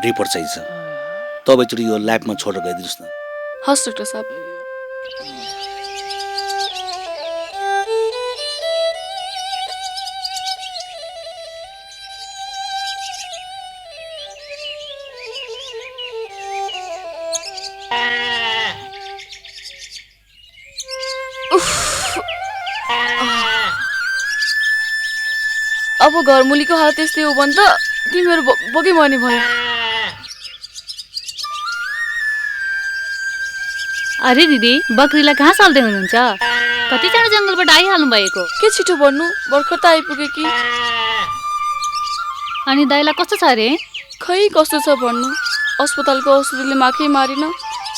रिपोर्ट चाहिन्छ। तपाईँ एकचोटि यो ल्याबमा छोडेर गइदिनुहोस् न। हस् डाक्टर साहब। अब घरमुलीको हालत यस्तै हो भने त तिमीहरू बगी मर्ने भयो। अरे दिदी, बकरीलाई कहाँ सल्दै हुनुहुन्छ? कति टाढो जङ्गलबाट आइहाल्नु भएको? के छिटो भन्नु, भर्खर त आइपुगे कि। अनि दाइलाई कस्तो छ अरे? खै कस्तो छ भन्नु, अस्पतालको औषधिले माखै मारिन,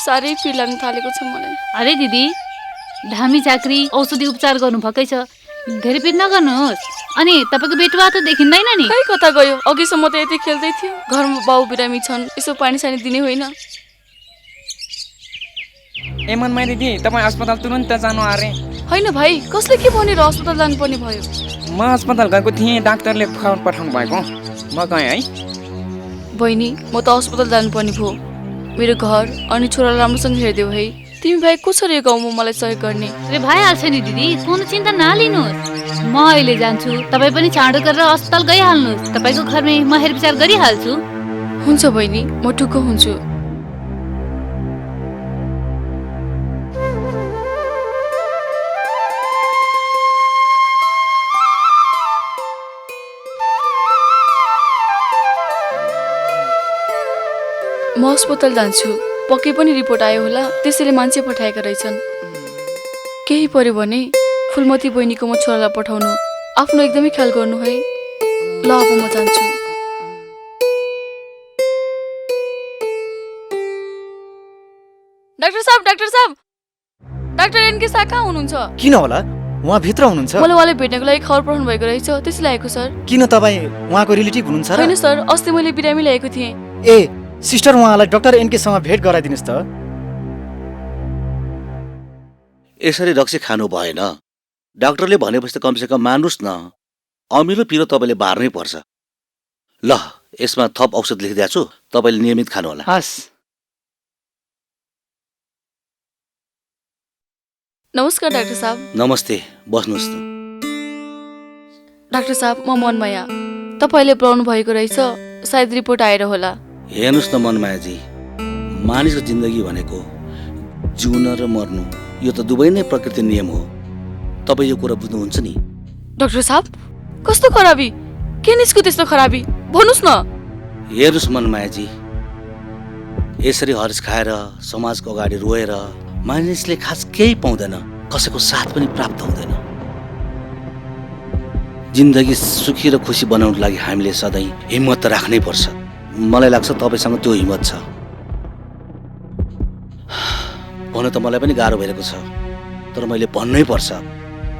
साह्रै पिर लाग्न थालेको छ मलाई। अरे दिदी, धामी झाँक्री औषधि उपचार गर्नु भएकै छ, धेरै पिर नगर्नुहोस्। अनि तपाईँको बेटुवा त देखिँदैन नि। खै कता गयो? अघिसम्म त यति खेल्दै थियो। घरमा बाउ बिरामी छन्, यसो पानी सानी दिने होइन। ए मनमाया दिदी, तपाईँ अस्पताल तुरुन्त जानु अरे? होइन भाइ, कसले के भनेर अस्पताल जानुपर्ने भयो? म अस्पताल गएको थिएँ, डाक्टरले खबर पठाउनु भएको, म गएँ है। बहिनी, म त अस्पताल जानुपर्ने भयो। मेरो घर अनि छोरालाई राम्रोसँग हेरिदेऊ है, तिमी भाइ को छ रे गाउँमा मलाई सहयोग गर्ने? रे भइहाल्छ नि दिदी, कुनै चिन्ता नलिनुहोस्। म अहिले जान्छु, तपाईँ पनि छाडो गरेर अस्पताल गइहाल्नुहोस्। तपाईँको घरमै म हेरविचार गरिहाल्छु। हुन्छ बहिनी, म टुक्क हुन्छु। म अस्पताल जान्छु। पक्कै पनि रिपोर्ट आयो होला, त्यसैले मान्छे पठाएका रहेछन्। केही पर्यो भने फुलमती बहिनीको म छोरालाई पठाउनु। आफ्नो एकदमै ख्याल गर्नु है। ल अब म जान्छु। डाक्टर साहब, डाक्टर साहब, डाक्टर एनके शाह कहाँ हुनुहुन्छ? किन होला? उहाँ भित्र हुनुहुन्छ। मलाई उहाँले भेट्नको लागि खबर पठाउनु भएको रहेछ, त्यसैले आएको सर। किन तपाईँ उहाँको रिलेटिभ हुनुहुन्छ र? होइन सर, अस्ति मैले बिरामी ल्याएको थिएँ। ए सिस्टर, उहाँलाई डाक्टर एनकेसँग भेट गराइदिनुहोस् त। यसरी रक्सी खानु भएन। डाक्टरले भनेपछि त कमसेकम मान्नुहोस् न। अमिलो पिरो तपाईँले बार्नै पर्छ। ल यसमा थप औषध लेखिदिएको छु, तपाईँले नियमित खानु होला। हस्। नमस्कार डाक्टर साहब। नमस्ते, बस्नुहोस् न। डाक्टर साहब, म मनमाया। तपाईँले बोलाउनु भएको रहेछ, सायद रिपोर्ट आएर होला। हेर्नुहोस् न मनमायाजी, मानिसको जिन्दगी भनेको जिउन र मर्नु, यो त दुवै नै प्रकृति नियम हो। तपाईँ यो कुरा बुझ्नुहुन्छ नि? डाक्टर साहब, कस्तो खराबी? के निस्क्यो त्यस्तो खराबी? भन्नुहोस् न। हेर्नुहोस् मनमायाजी, यसरी हर्ष खाएर समाजको अगाडि रोएर मानिसले खास केही पाउँदैन, कसैको साथ पनि प्राप्त हुँदैन। जिन्दगी सुखी र खुसी बनाउनको लागि हामीले सधैँ हिम्मत त राख्नै पर्छ। मलाई लाग्छ तपाईँसँग त्यो हिम्मत छ। भन्नु त मलाई पनि गाह्रो भइरहेको छ, तर मैले भन्नै पर्छ,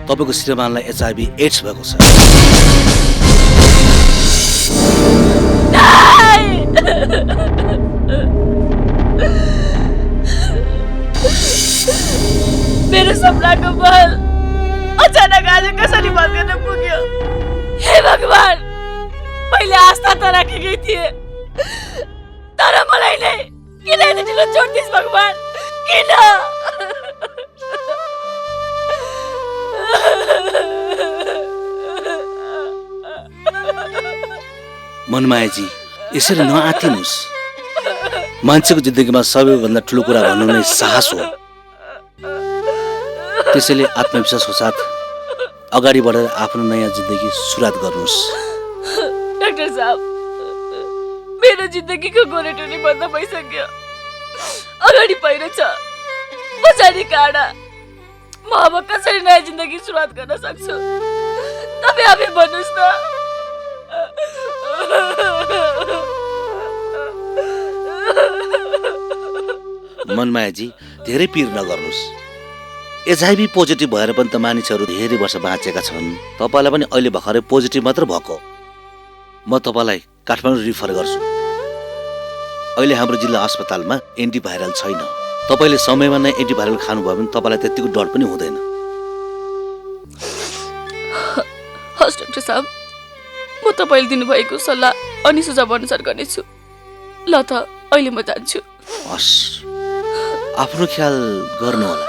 तपाईँको श्रीमानलाई HIV एड्स भएको छ। मेरो सपनाको बल अचानक आज कसरी भत्कन पुग्यो? हे भगवान, मैले आस्था त राखेकै थिएँ, तर मलाई नै किन यति ठुलो चोट दिइस् भगवान? किन? मनमायाजी, यसरी नआत्तिनुहोस्। मान्छेको जिन्दगीमा सबैभन्दा ठुलो कुरा भन्नु नै साहस हो। त्यसैले आत्मविश्वासको साथ अगाडि बढेर आफ्नो नयाँ जिन्दगी सुरुवात गर्नुहोस्। डाक्टर साहब, मेरो जिन्दगीको गोरेटो नै बन्द भइसक्यो। अगाडि पहिरो छ, पछाडि काँडा। म अब कसरी नयाँ जिन्दगी सुरुवात गर्न सक्छु? तपाईँ आफै भन्नुहोस् न। मनमायाजी, धेरै पिर नगर्नुहोस्। HIV पोजिटिभ भएर पनि त मानिसहरू धेरै वर्ष बाँचेका छन्। तपाईँलाई पनि अहिले भर्खरै पोजिटिभ मात्र भएको। म तपाईँलाई काठमाडौँ रिफर गर्छु। अहिले हाम्रो जिल्ला अस्पतालमा एन्टिभाइरल छैन। तपाईँले समयमा नै एन्टिभाइरल खानुभयो भने तपाईँलाई त्यतिको डर पनि हुँदैन। हस् डाक्टर साहब, म तपाईँले दिनुभएको सल्लाह अनि सुझाव अनुसार गर्नेछु। ल त अहिले म जान्छु। हस्, आफ्नो ख्याल गर्नु होला।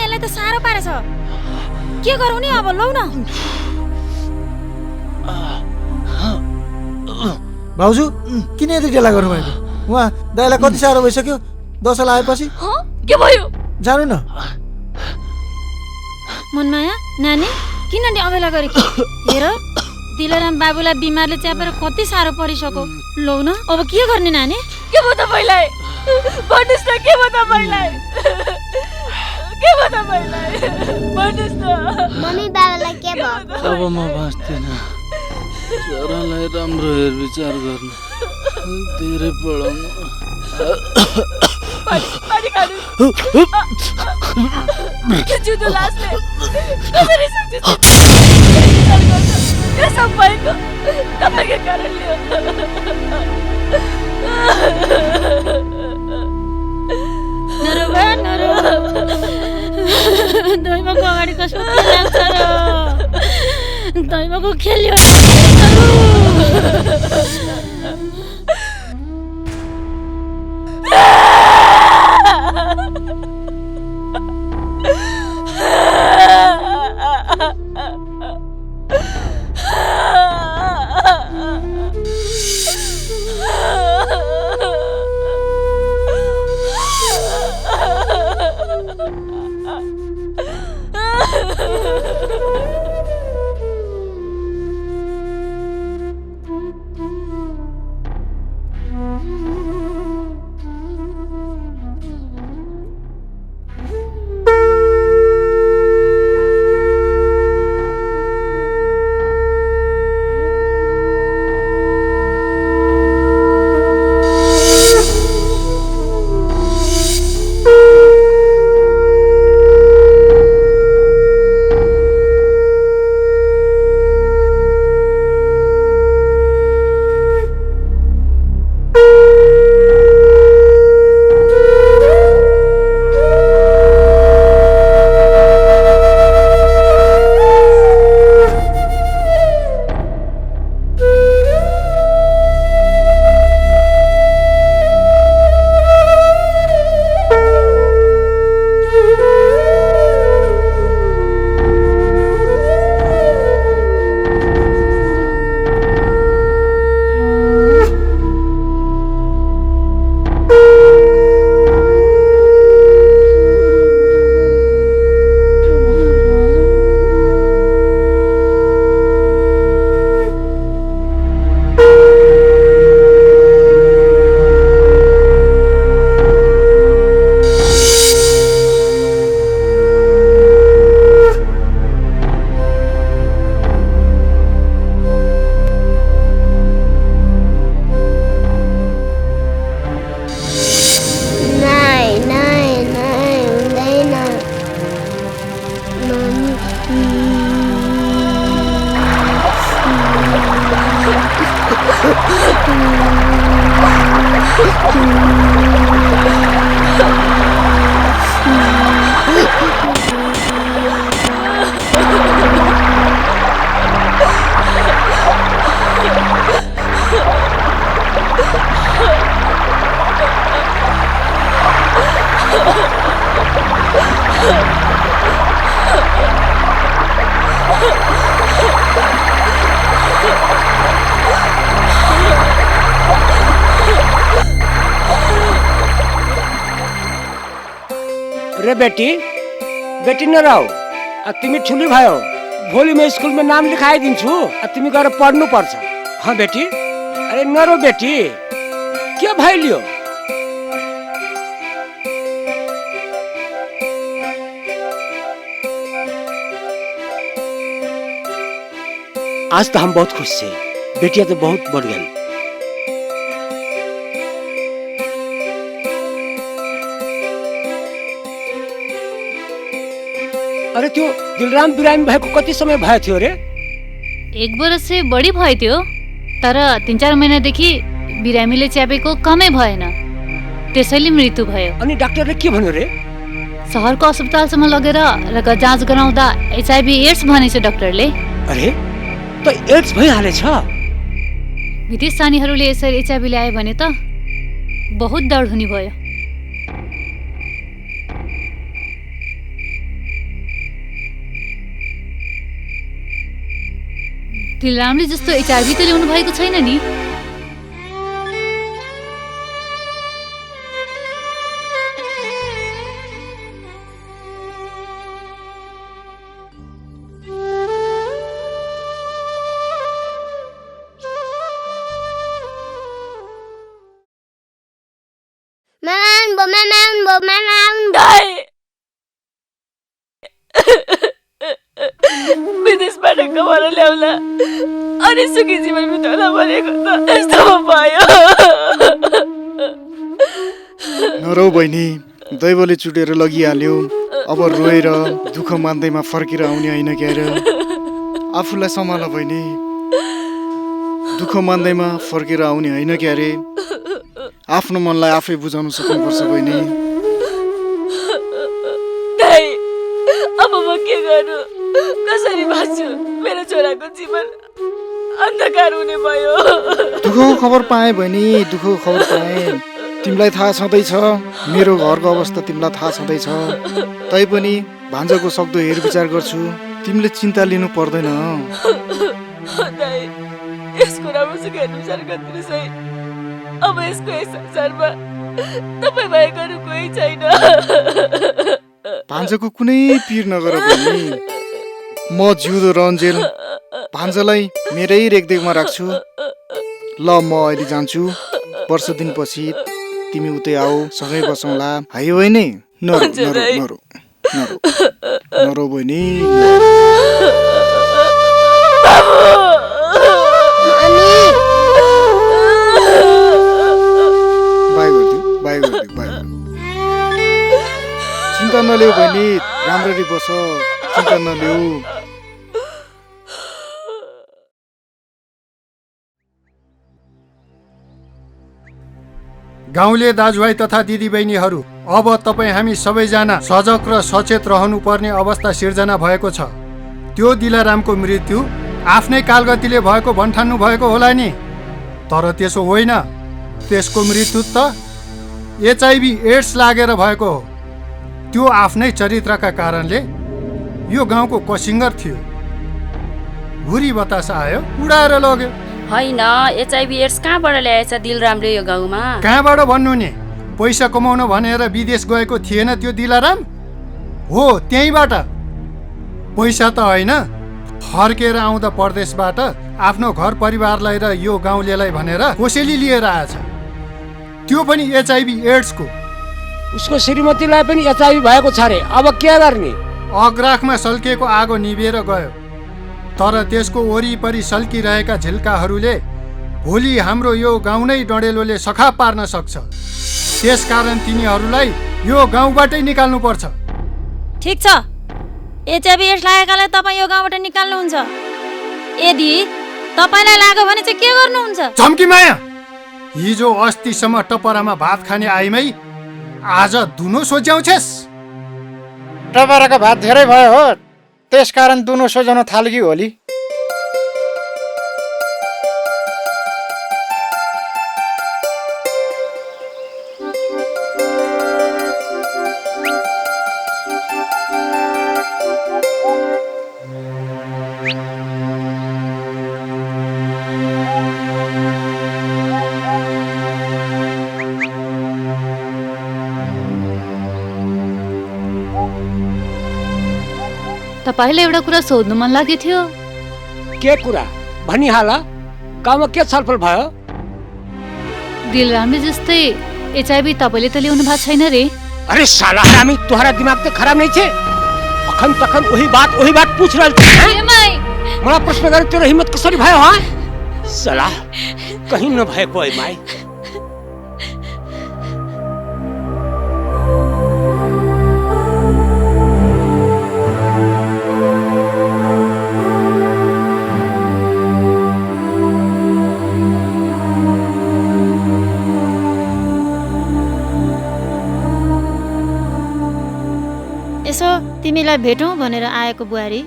यसलाई त साह्रो पारेछ। के गरौँ नि अब, लौ न। भाउजू किन यति ढिला गर्नुभएको? उहाँ दाइलाई कति साह्रो भइसक्यो दशा लागेपछि। के भयो? जानु न। मनमाया नानी किन नि अबेला गरेकी? हेर दिलराम बाबुलाई बिमारले च्यापेर कति साह्रो परिसक्यो। लौ न अब के गर्ने नानी? के भयो तपाईँलाई? भन्नुहोस् न के भयो तपाईँलाई? के भयो तपाईँलाई? भन्नुहोस् न। मम्मी बाबालाई के भयो? अब म बाँच्दिनँ। छोरालाई राम्रो हेरविचार गर्नु, धेरै पढाउनु। पानी खानु। यो जुदो लासले कसरी सक्छ? यो सब भएको तपाईँको कारणले हो। नरोबा नरो दैवको अगाडि कसो के लाग्छ र? दैवको खेल्यो। रे बेटी बेटी नराउ तिमी ठुली भयो भोलि म स्कुलमा नाम लेखाइदिन्छु तिमी गएर पढ्नु पर्छ। हाँ बेटी अरे नरो बेटी के भइलियो? आज तो हम बहुत खुश छे, बेटिया तो बहुत बढ़ गई। अरे त्यो दिलराम बिरामी भएको कति समय भयो थियो रे? 1 वर्ष से बढी भयो थियो, तर 3-4 महिनादेखि बिरामीले च्यापेको कमै भएन, त्यसैले मृत्यु भयो। अनि डाक्टरले के भन्यो रे? शहरको अस्पतालसम्म लगेर रगत जाँच गराउँदा HIV एड्स भनेछ डाक्टरले। अरे त एड्स भइहालेछ? विदेश जानेहरूले यसरी HIV ल्याए भने त बहुत डर हुने भयो। दिलरामले जस्तो एचआईभी त ल्याउनु भएको छैन नि। विदेशबाट कमाएर ल्याउला अनि सुखी जीवन बिताउला भनेको त यस्तो भयो। नरौ बहिनी, दैवले चुटेर लगिहाल्यो। अब रोएर दुःख मान्दैमा फर्केर आउने होइन क्यार। आफूलाई सम्हाल बहिनी, दुःख मान्दैमा फर्केर आउने होइन क्यारे। आफ्नो मनलाई आफै बुझाउन सक्नुपर्छ बहिनी। अब म के गर्नु, कसरी बाँच्छु? मेरो छोराको जीवन अन्धकार हुने भयो। दुःखको खबर पाएँ बहिनी, दुःखको खबर पाएँ। तिमीलाई थाहा छँदैछ, मेरो घरको अवस्था तिमीलाई थाहा छँदैछ। तैपनि भान्जाको सक्दो हेरविचार गर्छु, तिमीले चिन्ता लिनु पर्दैन। यसको राम्रोसँग हेरविचार गरिदिनुहोस् है। अब यसको यस संसारमा तपाईँ बाहेक अरू कोही छैन। भान्जाको कुनै पिर नगर बहिनी। म जिउँदो रन्जेल भान्जालाई मेरै रेखदेखमा राख्छु। ल म अहिले जान्छु, वर्ष दिनपछि तिमी उतै आऊ, सँगै बसौँला है बहिनी। नरो नरो नरो नरो नरो बहिनी। चिन्ता नल्याऊ बहिनी, राम्ररी बस, चिन्ता नल्याऊ। गाउँले दाजुभाइ तथा दिदीबहिनीहरू, अब तपाईँ हामी सबैजना सजग र सचेत रहनुपर्ने अवस्था सिर्जना भएको छ। त्यो दिलारामको मृत्यु आफ्नै कालगतिले भएको भन्ठान्नु भएको होला नि, तर त्यसो होइन। त्यसको मृत्यु त एचआईभी एड्स लागेर भएको हो। त्यो आफ्नै चरित्रका कारणले यो गाउँको कसिङ्गर थियो। हुरी बतास आयो, उडाएर लग्यो। होइन, एचआईभी एड्स कहाँबाट ल्याएछ दिलरामले यो गाउँमा? कहाँबाट भन्नु नि, पैसा कमाउन भनेर विदेश गएको थिएन त्यो दिलाराम? हो, त्यहीँबाट। पैसा त होइन, फर्केर आउँदा परदेशबाट आफ्नो घर परिवारलाई र यो गाउँलेलाई भनेर कोसेली लिएर आएछ, त्यो पनि एचआईभी एड्सको। उसको श्रीमतीलाई पनि एचआईभी भएको छ रे, अब के गर्ने? अग्राखमा सल्किएको आगो निभेर गयो, तर त्यसको वरिपरि सल्किरहेका झिल्काहरूले भोलि हाम्रो यो गाउँ नै डडेलोले सखा पार्न सक्छ। त्यसकारण तिनीहरूलाई यो गाउँबाटै निकाल्नु पर्छ। ठिक छ, एचआईभी एड्स लागेकालाई तपाईँ यो गाउँबाट निकाल्नुहुन्छ। यदि तपाईँलाई लाग्यो भने चाहिँ के गर्नुहुन्छ? झम्की माया, हिजो अस्तिसम्म टपरामा भात खाने आइमै आज दुनो सोच्याउँछेस्? टपराको भात धेरै भयो हो, त्यसकारण दुनो सोझाउन थाल्की होली। तपाईँलाई एउटा कुरा सोध्नु मन लाग्यो थियो। के कुरा भनिहाल, गाउँमा के छलफल भयो? दिलरामले जस्तै एचआईभी तपाईँले त ल्याउनु भएको छैन रे। अरे साला हरामी, तुम्हारा दिमाग तो खराब नहीं छे? अखन तखन वही बात पूछ रहल छे। मला प्रश्न करे तेरो हिम्मत कसरी भयो? हा साला, कहीं न भएको है माई। यसो तिमीलाई भेटौँ भनेर आएको बुहारी?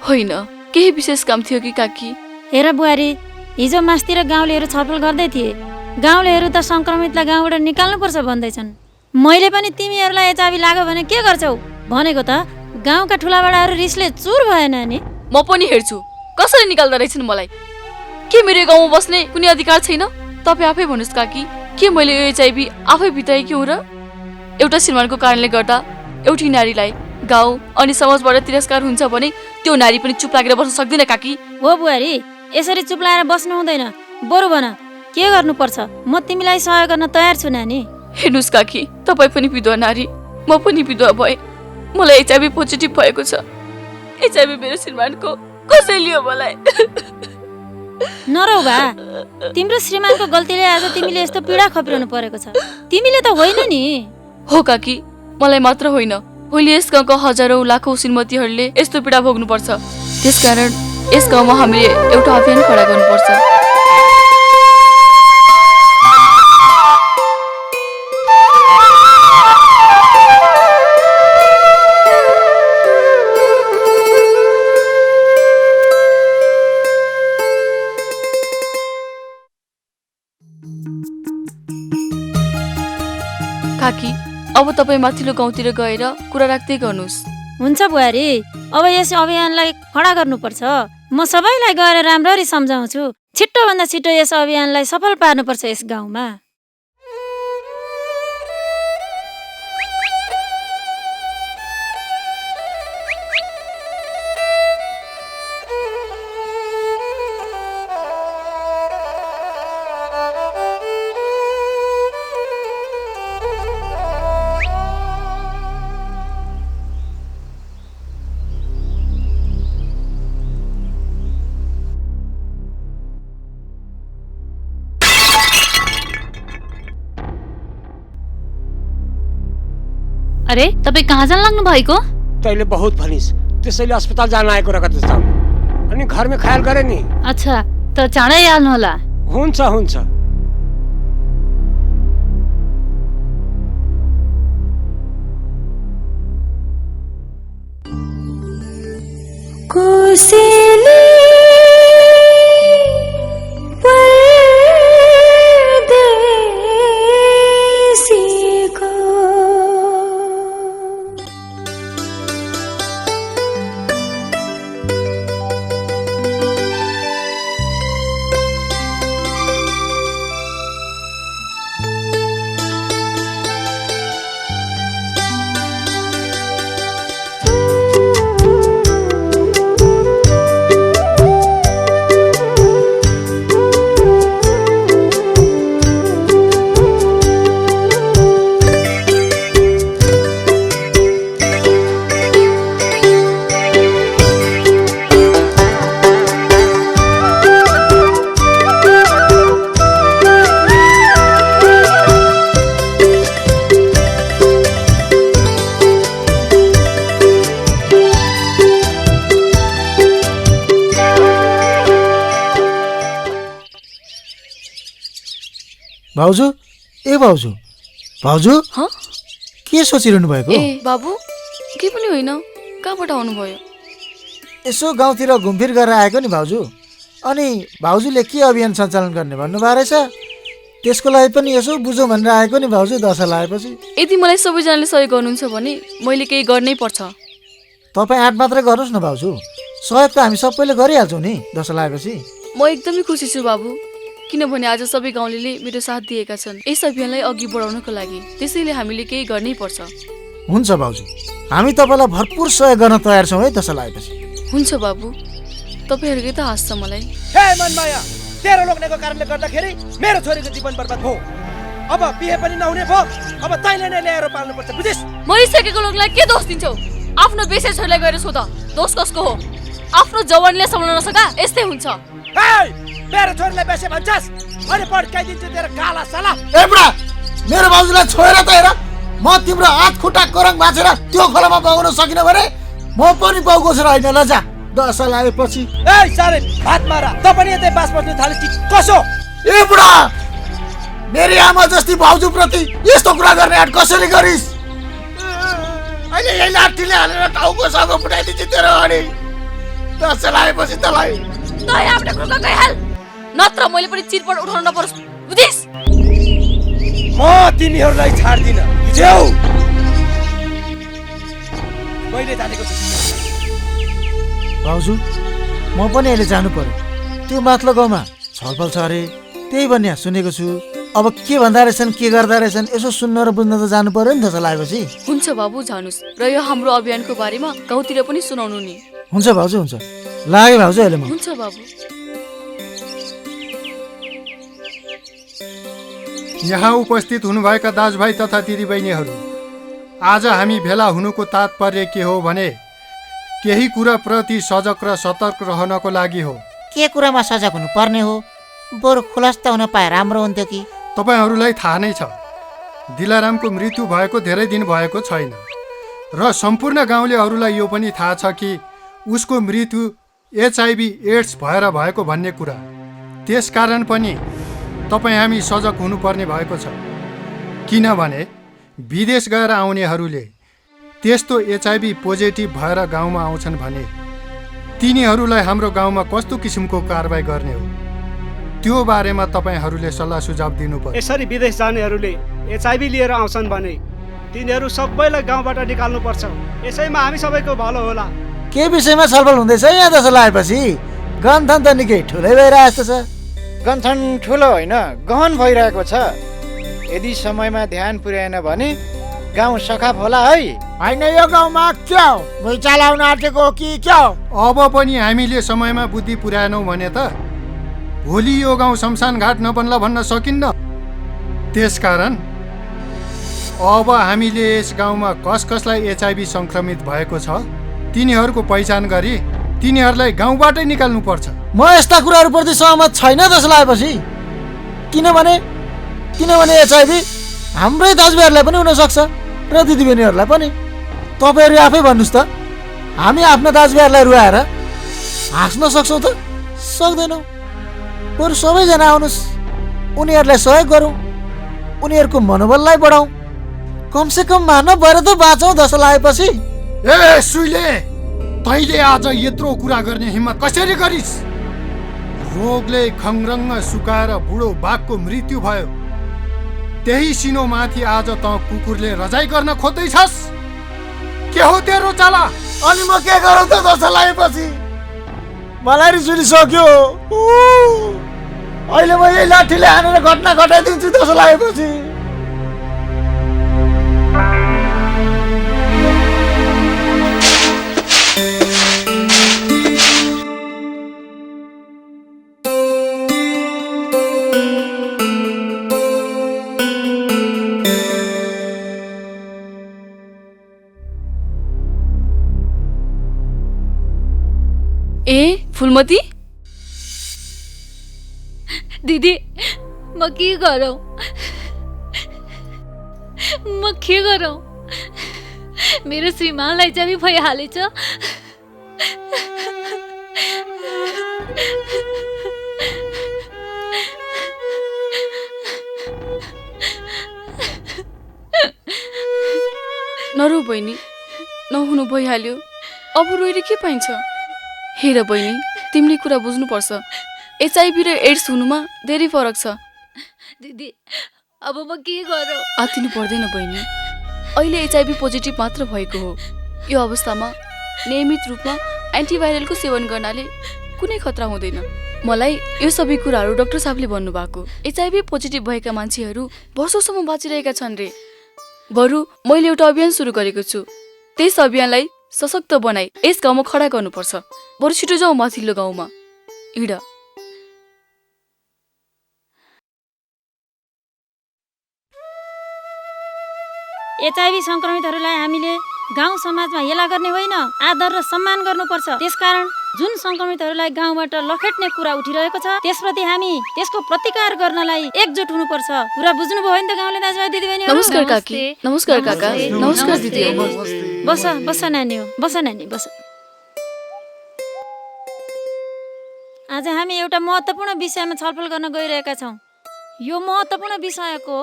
होइन, केही विशेष काम थियो कि काकी? हेर बुहारी, हिजो मास्तिर गाउँलेहरू छलफल गर्दै थिए। गाउँलेहरू त संक्रमितलाई गाउँबाट निकाल्नुपर्छ भन्दैछन्। मैले पनि तिमीहरूलाई एचआईभी लाग्यो भने के गर्छौ भनेको त गाउँका ठुलाबडाहरू रिसले चुर भएन नि। म पनि हेर्छु कसरी निकाल्दा रहेछन् मलाई। के मेरो गाउँमा बस्ने कुनै अधिकार छैन? तपाईँ आफै भन्नुहोस् काकी, के मैले यो एचआइभी आफै भित्राएकी हुँ र? एउटा श्रीमानको कारणले गर्दा एउटी नारीलाई गाउँ अनि समाजबाट तिरस्कार हुन्छ भने त्यो नारी पनि चुप लागेर बस्न सक्दैन काकी। हो बुहारी, यसरी चुप लागेर बस्नु हुँदैन। बरु भन के गर्नुपर्छ, म तिमीलाई सहयोग गर्न तयार छु नानी। हेर्नुहोस् काकी, तपाईँ पनि विधवा नारी, म पनि विधवा भए। मलाई एचआइभी पोजिटिभ भएको छ। एचआइभी मेरो श्रीमानको कसैले लियो मलाई। नरौ बा, तिम्रो श्रीमानको गल्तीले आज तिमीले यस्तो पीडा खपिरहनु परेको छ। तिमीले त होइन नि। हो काकी, मलाई मात्र होइन, भोलि यस गाउँका हजारौं लाखौं श्रीमतीहरूले यस्तो पीडा भोग्नुपर्छ। त्यसकारण यस गाउँमा हामीले एउटा अभियान खडा गर्नुपर्छ। काकी, अब तपाईँ माथिल्लो गाउँतिर गएर कुरा राख्दै गर्नुहोस्। हुन्छ बुहारी, अब यस अभियानलाई खडा गर्नुपर्छ। म सबैलाई गएर राम्ररी सम्झाउँछु। छिट्टोभन्दा छिट्टो यस अभियानलाई सफल पार्नुपर्छ यस गाउँमा। अरे तपाईँ कहाँ जान लाग्नु भएको? तैँले बहुत भनिस्, त्यसैले अस्पताल जान आएको रगत जस्ता अनि घरमा ख्याल गरे नि। अच्छा, त चाँडै आइहाल्नु होला। हुन्छ हुन्छ। कोसेली भाउजू, ए भाउजू, भाउजू के सोचिरहनु भएको? ए बाबु, के पनि होइन, कहाँबाट आउनुभयो? यसो गाउँतिर घुमफिर गरेर आएको नि भाउजू। अनि भाउजूले के अभियान सञ्चालन गर्ने भन्नुभएको रहेछ, त्यसको लागि पनि यसो बुझौँ भनेर आएको नि भाउजू। दशा लागेपछि यदि मलाई सबैजनाले सहयोग गर्नुहुन्छ भने मैले केही गर्नै पर्छ। तपाईँ आँट मात्रै गर्नुहोस् न भाउजू, सहयोग त हामी सबैले गरिहाल्छौँ नि दशा लागेपछि। म एकदमै खुसी छु बाबु, किनभने आज सबै गाउँलेले मेरो साथ दिएका छन् यस अभियानलाई अघि बढाउनको लागि। त्यसैले हामीले केही गर्नै पर्छ। हुन्छ भाउजू, हामी तपाईँलाई भरपुर सहयोग गर्न तयार छौँ है दशा लागेपछि। हुन्छ बाबु, तपाईँहरूकै त हाँस्छ मलाई। हे मनमाया, तेरो लोग्नेको कारणले गर्दाखेरि मेरो छोरीको जीवन बर्बाद भयो। अब बिहे पनि नहुने भयो। अब तैँले नै ल्याएर पाल्नुपर्छ, बुझिस्? मरिसकेको लोग्नेलाई के दोष दिन्छौ? आफ्नो बेसे छोरीलाई गएर सोध, दोष कसको हो? आफ्नो जवानीले सम्हाल्न नसका यस्तै हुन्छ। मेरो छोरीलाई बेसे भन्छस्? अनि पड्काइदिन्छु तेरो काला साला। ए बुढा, मेरो भाउजूलाई छोएर त हेर, म तिम्रो हात खुट्टा कोरङ भाँचेर त्यो खोलामा बगाउन सकिन भने म पनि बाउको छोरा होइन ल जा। दशा लागेपछि ए सारे भात मारा, त पनि यतै बास बस्नु थाले कि कसो? ए बुढा, मेरी आमा जस्ती भाउजू प्रति यस्तो कुरा गर्ने आँट कसरी गरिस्? अहिले यही लाठीले हालेर टाउको सागो फुटाइदिन्छु तेरो अनि दशा लागेपछि तँलाई तै आफ्नो कुर्का गइहाल, नत्र मैले पनि चिरपट उठाउन नपरोस्, बुझिस्? म तिमीहरूलाई छाड्दिन, बुझ्यौ? मैले जानेको छु भाउजू म पनि अहिले जानु पर्यो। त्यो माथिल्लो गाउँमा छलफल छ अरे, त्यही भन्ने सुनेको छु। अब के भन्दा रहेछन् के गर्दा रहेछन् यसो सुन्न र बुझ्न त जानु पर्यो नि त लागेपछि। हुन्छ बाबु जानुस् र यो हाम्रो अभियानको बारेमा गाउँतिर पनि सुनाउनु नि। हुन्छ भाउजू हुन्छ, लाग्यो भाउजू अहिले म। हुन्छ बाबु। यहाँ उपस्थित हुनुभएका दाजुभाइ तथा दिदीबहिनीहरू, आज हामी भेला हुनुको तात्पर्य के हो भने केही कुरा प्रति सजग र सतर्क रहनको लागि हो। के कुरामा सजग हुनु पर्ने हो? बरु खुलस्त हुन पाए राम्रो हुन्थ्यो कि। तपाईहरूलाई थाहा नै छ, दिलारामको मृत्यु भएको धेरै दिन भएको छैन र सम्पूर्ण गाउँलेहरूलाई यो पनि थाहा छ कि उसको मृत्यु HIV एड्स भएर भएको भन्ने कुरा। त्यसकारण पनि तपाईँ हामी सजग हुनुपर्ने भएको छ, किनभने विदेश गएर आउनेहरूले त्यस्तो HIV पोजिटिभ भएर गाउँमा आउँछन् भने तिनीहरूलाई हाम्रो गाउँमा कस्तो किसिमको कारबाही गर्ने हो त्यो बारेमा तपाईँहरूले सल्लाह सुझाव दिनु पर्यो। यसरी विदेश जानेहरूले HIV लिएर आउँछन् भने तिनीहरू सबैलाई गाउँबाट निकाल्नुपर्छ। यसैमा हामी सबैको भलो होला। के विषयमा छलफल हुँदैछ यहाँ जस्तो लागेपछि? गन्थन त निकै ठुलै भइरहेको छ। गन्थन ठुलो होइन, गहन भइरहेको छ। यदि समयमा ध्यान पुर्याएन भने गाउँ सखाप होला है। होइन यो गाउँमा क्या हो, भुइँचालो आउन आँटेको हो कि क्या हो? अब पनि हामीले समयमा बुद्धि पुर्याएनौँ भने त भोलि यो गाउँ शमशान घाट नबन्ला भन्न सकिन्न। त्यसकारण अब हामीले यस गाउँमा कसलाई HIV संक्रमित भएको छ तिनीहरूको पहिचान गरी तिनीहरूलाई गाउँबाटै निकाल्नुपर्छ। म यस्ता कुराहरूप्रति सहमत छैन जस्तो लागेपछि। किनभने HIV हाम्रै दाजुभाइहरूलाई पनि हुनसक्छ र दिदीबहिनीहरूलाई पनि। तपाईँहरू आफै भन्नुहोस् त, हामी आफ्ना दाजुभाइहरूलाई रुवाएर हाँस्न सक्छौँ त? सक्दैनौँ। बरु सबैजना आउनुहोस्, उनीहरूलाई सहयोग गरौँ, उनीहरूको मनोबललाई बढाउँ, कमसेकम मानव भएर त बाँचौँ जस्तो लागेपछि। ए सुइले, तैँले आज यत्रो कुरा गर्ने हिम्मत कसरी गरिस्? रोगले खङ्रङ्ग सुकाएर बुढो बाघको मृत्यु भयो, त्यही सिनोमाथि आज त कुकुरले रजाइ गर्न खोज्दैछस्? के हो तेरो चाला? अनि म के गरौँ त जस्तो लागेपछि? मलाई रिस उठिसक्यो। अहिले म यही लाठीले हानेर घटना घटाइदिन्छु जस्तो लागेपछि। ए फुलमती दिदी, म के गरौँ? म के गरौँ? मेरो श्रीमानलाई चाहिँ भइहालेछ। नरो बहिनी, नहुनु भइहाल्यो, अब रोएर के पाइन्छ? हेर बहिनी, तिमीले कुरा बुझ्नुपर्छ। HIV र एड्स हुनुमा धेरै फरक छ। दिदी, अब म के गरौँ? आत्तिनु पर्दैन बहिनी, अहिले HIV पोजिटिभ मात्र भएको हो। यो अवस्थामा नियमित रूपमा एन्टिभाइरलको सेवन गर्नाले कुनै खतरा हुँदैन। मलाई यो सबै कुराहरू डाक्टर साहबले भन्नुभएको। HIV पोजिटिभ भएका मान्छेहरू वर्षौसम्म बाँचिरहेका छन् रे। बरु मैले एउटा अभियान सुरु गरेको छु, त्यस अभियानलाई सशक्त बनाई यस गाउँमा खडा गर्नुपर्छ। बरु छिटो जाउँ माथिल्लो गाउँमा। हिँड। HIV संक्रमितहरूलाई हामीले गाउँ समाजमा हेला गर्ने होइन, आदर र सम्मान गर्नुपर्छ। त्यसकारण जुन संक्रमितहरूलाई गाउँबाट लखेट्ने कुरा उठिरहेको छ त्यसप्रति हामी त्यसको प्रतिकार गर्नलाई एकजुट हुनुपर्छ। कुरा बुझ्नुभयो नि त गाउँले दाजुभाइ दिदीबहिनी? नमस्कार काकी। नमस्कार काका। नमस्कार दिदी। बस नानी हो, बस नानी बस। आज हामी एउटा महत्त्वपूर्ण विषयमा छलफल गर्न गइरहेका छौँ। यो महत्त्वपूर्ण विषयको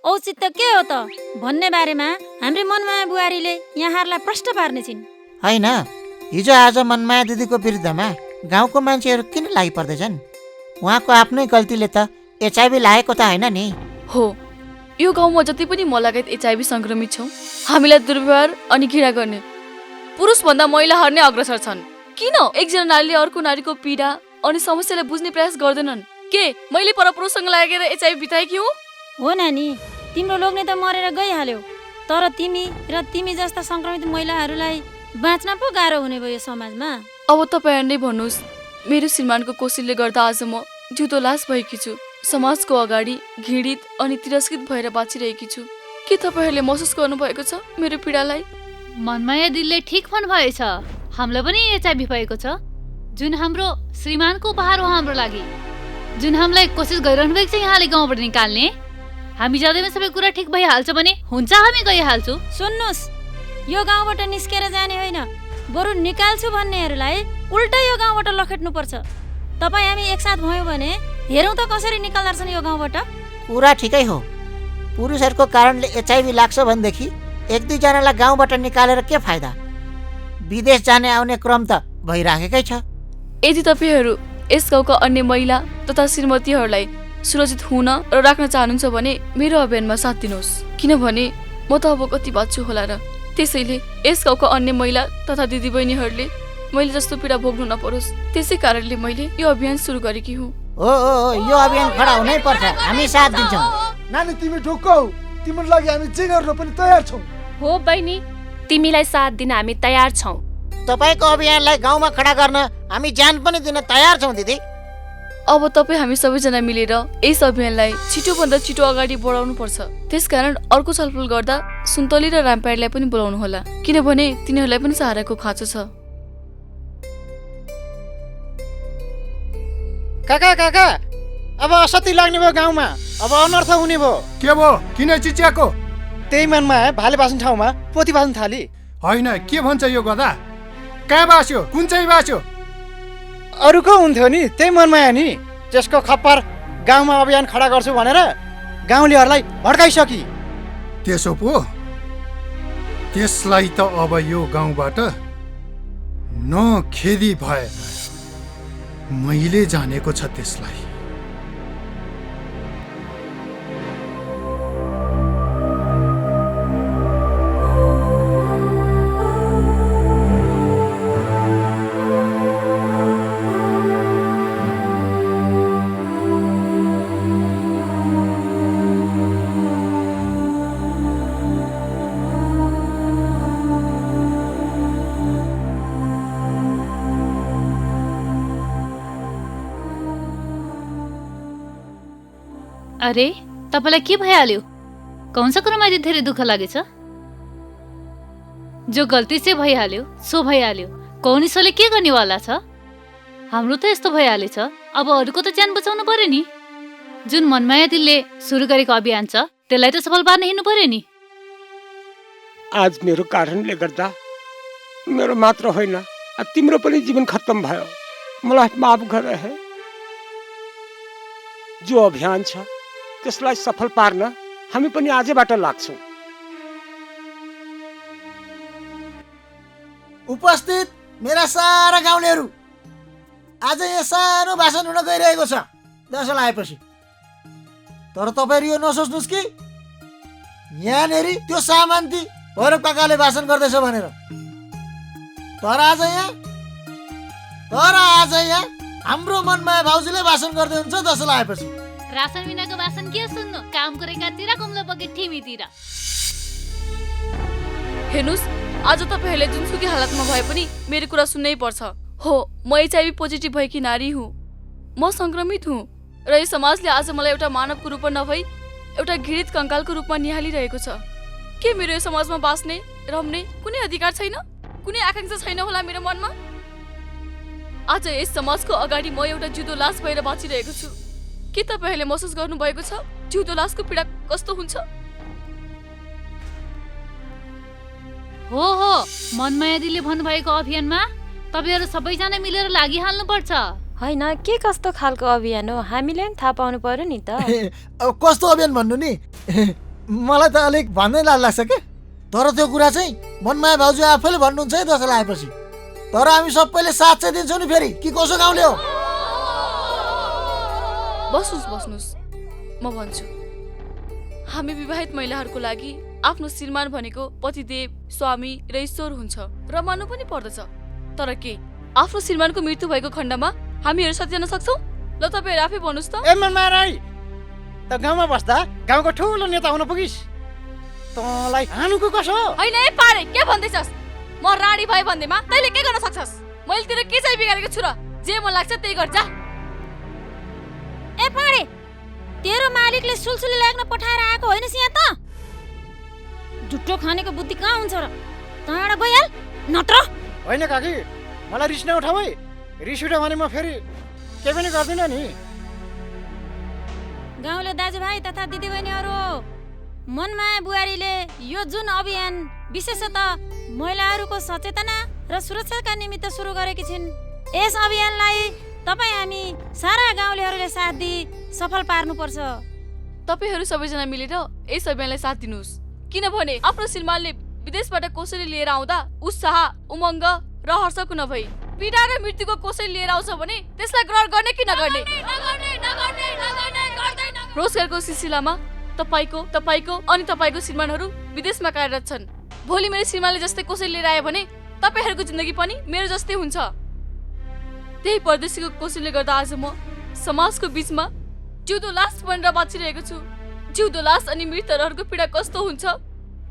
औचित्य के हो त भन्ने बारेमा हाम्री मनमाया बुहारीले यहाँहरूलाई प्रश्न पार्ने छिन्। होइन, हिजो आज मनमाया दिदीको विरुद्धमा गाउँको मान्छेहरू किन लागि पर्दैछन्? उहाँको आफ्नै गल्तीले त HIV लागेको त होइन नि? हो, यो गाउँमा जति पनि म लगायत HIV संक्रमित छौँ, हामीलाई दुर्व्यवहार अनि घृणा गर्ने पुरुषभन्दा महिलाहरू नै अग्रसर छन्। किन एकजना नारीले अर्को नारीको पीडा अनि समस्यालाई बुझ्ने प्रयास गर्दैनन्? के मैले परपुरुषसँग लागेर एचआइभी बिताएकी हुँ? हो नानी, तिम्रो लोग्ने त मरेर गइहाल्यो, तर तिमी र तिमी जस्ता संक्रमित महिलाहरूलाई बाँच्न पो गाह्रो हुने भयो समाजमा। अब तपाईहरु नै भन्नुहोस्, मेरो श्रीमानको कोसिसले गर्दा आज म जिउँदो लास भएकी छु, समाजको अगाडि घृणित अनि तिरस्कृत भएर बाँचिरहेकी छु। के तपाईहरुले महसुस गर्नुभएको छ मेरो पीडालाई? मनमाया दिलले ठिक भन्नुभएछ, हामीलाई पनि एचआइभी भएको छ, जुन हाम्रो श्रीमानको उपहार हो हाम्रो लागि, जुन हामीलाई कोसिस गरिरहनु भएको छ यहाँले गाउँबाट निकाल्ने। हामी जाँदैमा सबै कुरा ठिक भइहाल्छ भने हुन्छ, हामी गइहाल्छौँ। सुन्नुहोस्, यो गाउँबाट निस्केर जाने होइन, बरु निकाल्छु भन्नेहरूलाई उल्टा यो गाउँबाट लखेट्नुपर्छ। तपाईँ हामी एकसाथ भयौँ भने हेरौँ त कसरी निकाल्दा छन् यो गाउँबाट। कुरा ठिकै हो, पुरुषहरूको कारणले एचआइभी लाग्छ भनेदेखि एक दुईजनालाई गाउँबाट निकालेर के फाइदा? विदेश जाने आउने क्रम त भइराखेकै छ। यदि तपाईहरु यस गाउँका अन्य महिला तथा श्रीमतीहरूलाई सुरक्षित हुन र राख्न चाहनुहुन्छ भने मेरो अभियानमा साथ दिनुहोस्, किनभने म त अब कति बाँच्छु होला र। त्यसैले यस गाउँका अन्य महिला तथा दिदीबहिनीहरूले मैले जस्तो पीडा भोग्नु नपरोस्, त्यसै कारणले मैले यो अभियान सुरु गरेकी हुँ। यो अभियान खडा हुनै पर्छ, हामी साथ दिन्छौँ। नानी तिमी ढुक्क हौ, तिम्रो लागि हामी जे गर्न पनि तयार छौँ। हो बहिनी, तिमीलाई साथ दिन हामी तयार छौँ। तपाईको अभियानलाई गाउँमा खडा गर्न हामी जान पनि दिन तयार छौँ दिदी। अब तपाईँ हामी सबैजना मिलेर यस अभियानलाई छिटोभन्दा छिटो अगाडि बढाउनु पर्छ। त्यसकारण अर्को छलफल गर्दा सुन्तली र रामप्याडलाई पनि बोलाउनु होला, किनभने तिनीहरूलाई पनि सहाराको खाँचो छ। काका काका, अब असत्य लाग्ने भयो गाउँमा, अब अनर्थ हुने भयो। के भयो? किन चिच्याको? त्यही मनमा भाले बाँच्ने ठाउँमा पोथी बाँच्न थाली। होइन, के भन्छ यो गधा? कहाँ बाँच्यो? कुन चाहिँ बाँच्यो? अरूको हुन्थ्यो नि, त्यही मनमाया नि। त्यसको खप्पर गाउँमा अभियान खडा गर्छु भनेर गाउँलेहरूलाई भड्काइसकी। त्यसो पो त्यसलाई त अब यो गाउँबाट नखेदी भए मैले जानेको छ त्यसलाई। अरे तपाईँलाई के भइहाल्यो? कौन सा कुरामा यति धेरै दुःख लागेछ? जो गल्ती से भइहाल्यो सो भइहाल्यो, कौन ईश्वरले के गर्नेवाला छ? हाम्रो त यस्तो भइहालेछ, अब अरूको त ज्यान बचाउनु पर्यो नि। जुन मनमाया दिलले सुरु गरेको अभियान छ त्यसलाई त सफल पार्न हिँड्नु पर्यो नि। आज मेरो कारणले गर्दा मेरो मात्र होइन तिम्रो पनि जीवन खत्तम भयो, मलाई माफ गर है। जो अभियान छ त्यसलाई सफल पार्न हामी पनि आजबाट लाग्छौँ। उपस्थित मेरा सारा गाउँलेहरू, आज यहाँ सानो भाषण हुन गइरहेको छ दसैँ आएपछि। तर तपाईँहरू यो नसोच्नुहोस् कि यहाँनेरि त्यो सामान्ती भैरव काकाले भाषण गर्दैछ भनेर। तर आज यहाँ हाम्रो मनमाया भाउजूले भाषण गर्दै हुन्छ दसैँ आएपछि। राशन बिनाको भाषण के सुन्नु, काम गरेकातिर कुम्लो बगे ठिमीतिर। हेर्नुस्, आज तपाईँहरूले जुनसुकै हालतमा भए पनि मेरो कुरा सुन्नै पर्छ। हो, म एचआइभी पोजिटिभ भएकी नारी हुँ, म संक्रमित हुँ र यो समाजले आज मलाई एउटा मानवको रूपमा नभई एउटा घृणित कंकालको रूपमा निहालिरहेको छ। के मेरो यो समाजमा बाँच्ने रम्ने कुनै अधिकार छैन? कुनै आकांक्षा छैन होला मेरो मनमा? आज यस समाजको अगाडि म एउटा जिउँदो लास भएर बाँचिरहेको छु। के तपाईँहरूले महसुस गर्नुभएको छ जिउँदो लासको पीडा कस्तो हुन्छ? हो हो, मनमाया दिदीले भन्नुभएको अभियानमा तपाईँहरू सबैजना मिलेर लागिहाल्नु पर्छ। होइन, के कस्तो खालको अभियान हो हामीले पनि थाहा पाउनु पर्यो नि त। अब कस्तो अभियान भन्नु नि, मलाई त अलिक भन्दै लाज लाग्छ के। तर त्यो कुरा चाहिँ मनमाया भाउजू आफैले भन्नुहुन्छ है दसैँ आएपछि। तर हामी सबैले साथ चाहिँ दिन्छौँ नि फेरि, कि कसो गाउँले हो? बस्नुस्, म भन्छु। हामी विवाहित महिलाहरूको लागि आफ्नो श्रीमान भनेको पतिदेव, स्वामी र ईश्वर हुन्छ र मान्नु पनि पर्दछ। तर के आफ्नो श्रीमानको मृत्यु भएको खण्डमा हामीहरू सत्य जान सक्छौँ? ल तपाईँहरू आफै भन्नुहोस् त। ए मनमाया राई, त गाउँमा बस्दा गाउँको ठुलो नेता हुन पुगिस्, तँलाई हानुको कसो? होइन ए पारे, के भन्दैछस्? म रानी भाइ भन्दैमा तैँले के गर्न सक्छस्? मैले तेरो के चाहिँ बिगारेको छु र? जे मन लाग्छ त्यही गर जा। ए पारे, तेरो मालिकले सुलसुली लाग्न पठाएर आएको होइनस् यहाँ त? झुट्टो खानेको बुद्धि कहाँ हुन्छ र? तँ एउटा गइहाल नत्र। होइन काकी, मलाई रिस नउठाऊ है। रिस उठ्यो भने म फेरि के पनि गर्दिनँ नि। गाउँले दाजुभाइ तथा दिदीबहिनीहरू, मनमाया बुहारीले यो जुन अभियान विशेषतः महिलाहरूको सचेतना र सुरक्षाका निमित्त सुरु गरेकी छिन्, यस अभियानलाई तपाईँ हामी सारा गाउँलेहरूले साथ दिई सफल पार्नुपर्छ। तपाईँहरू सबैजना मिलेर यस अभियानलाई साथ दिनुहोस्, किनभने आफ्नो श्रीमानले विदेशबाट कसैले लिएर आउँदा उत्साह, उमङ्ग र हर्षको नभई पीडा र मृत्युको कसैले लिएर आउँछ भने त्यसलाई ग्रहण गर्ने कि नगर्ने? रोजगारको सिलसिलामा तपाईँको अनि तपाईँको श्रीमानहरू विदेशमा कार्यरत छन्। भोलि मेरो श्रीमानले जस्तै कसैले लिएर आयो भने तपाईँहरूको जिन्दगी पनि मेरो जस्तै हुन्छ। त्यही परदेशीको कोसिसले गर्दा आज म समाजको बीचमा जिउँदो लास बनेर बाँचिरहेको छु। जिउँदो लास अनि मृतकहरूको पीडा कस्तो हुन्छ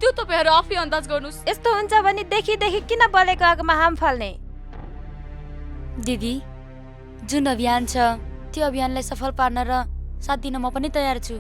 त्यो तपाईँहरू आफै अन्दाज गर्नुहोस्। यस्तो हुन्छ भने देखि किन बलेको आगोमा हाम फाल्ने? दिदी, जुन अभियान छ त्यो अभियानलाई सफल पार्न र साथ दिन म पनि तयार छु।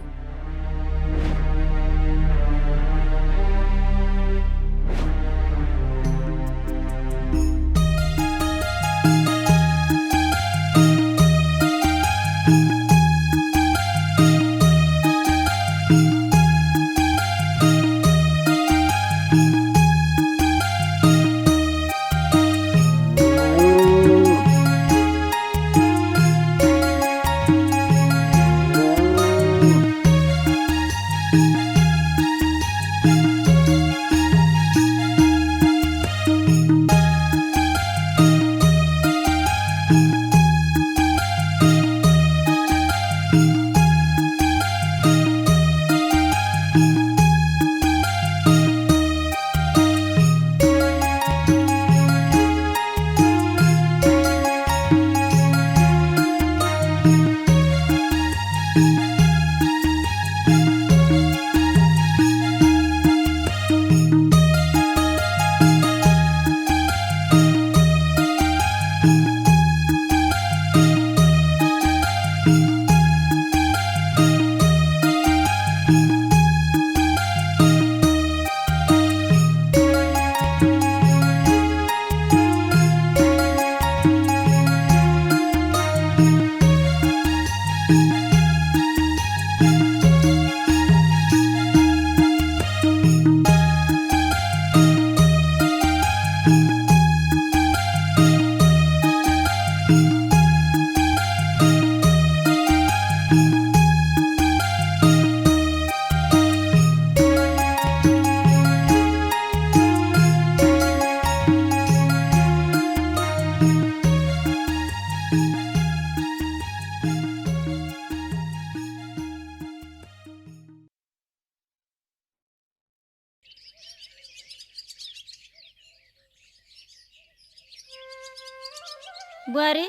बुहारी,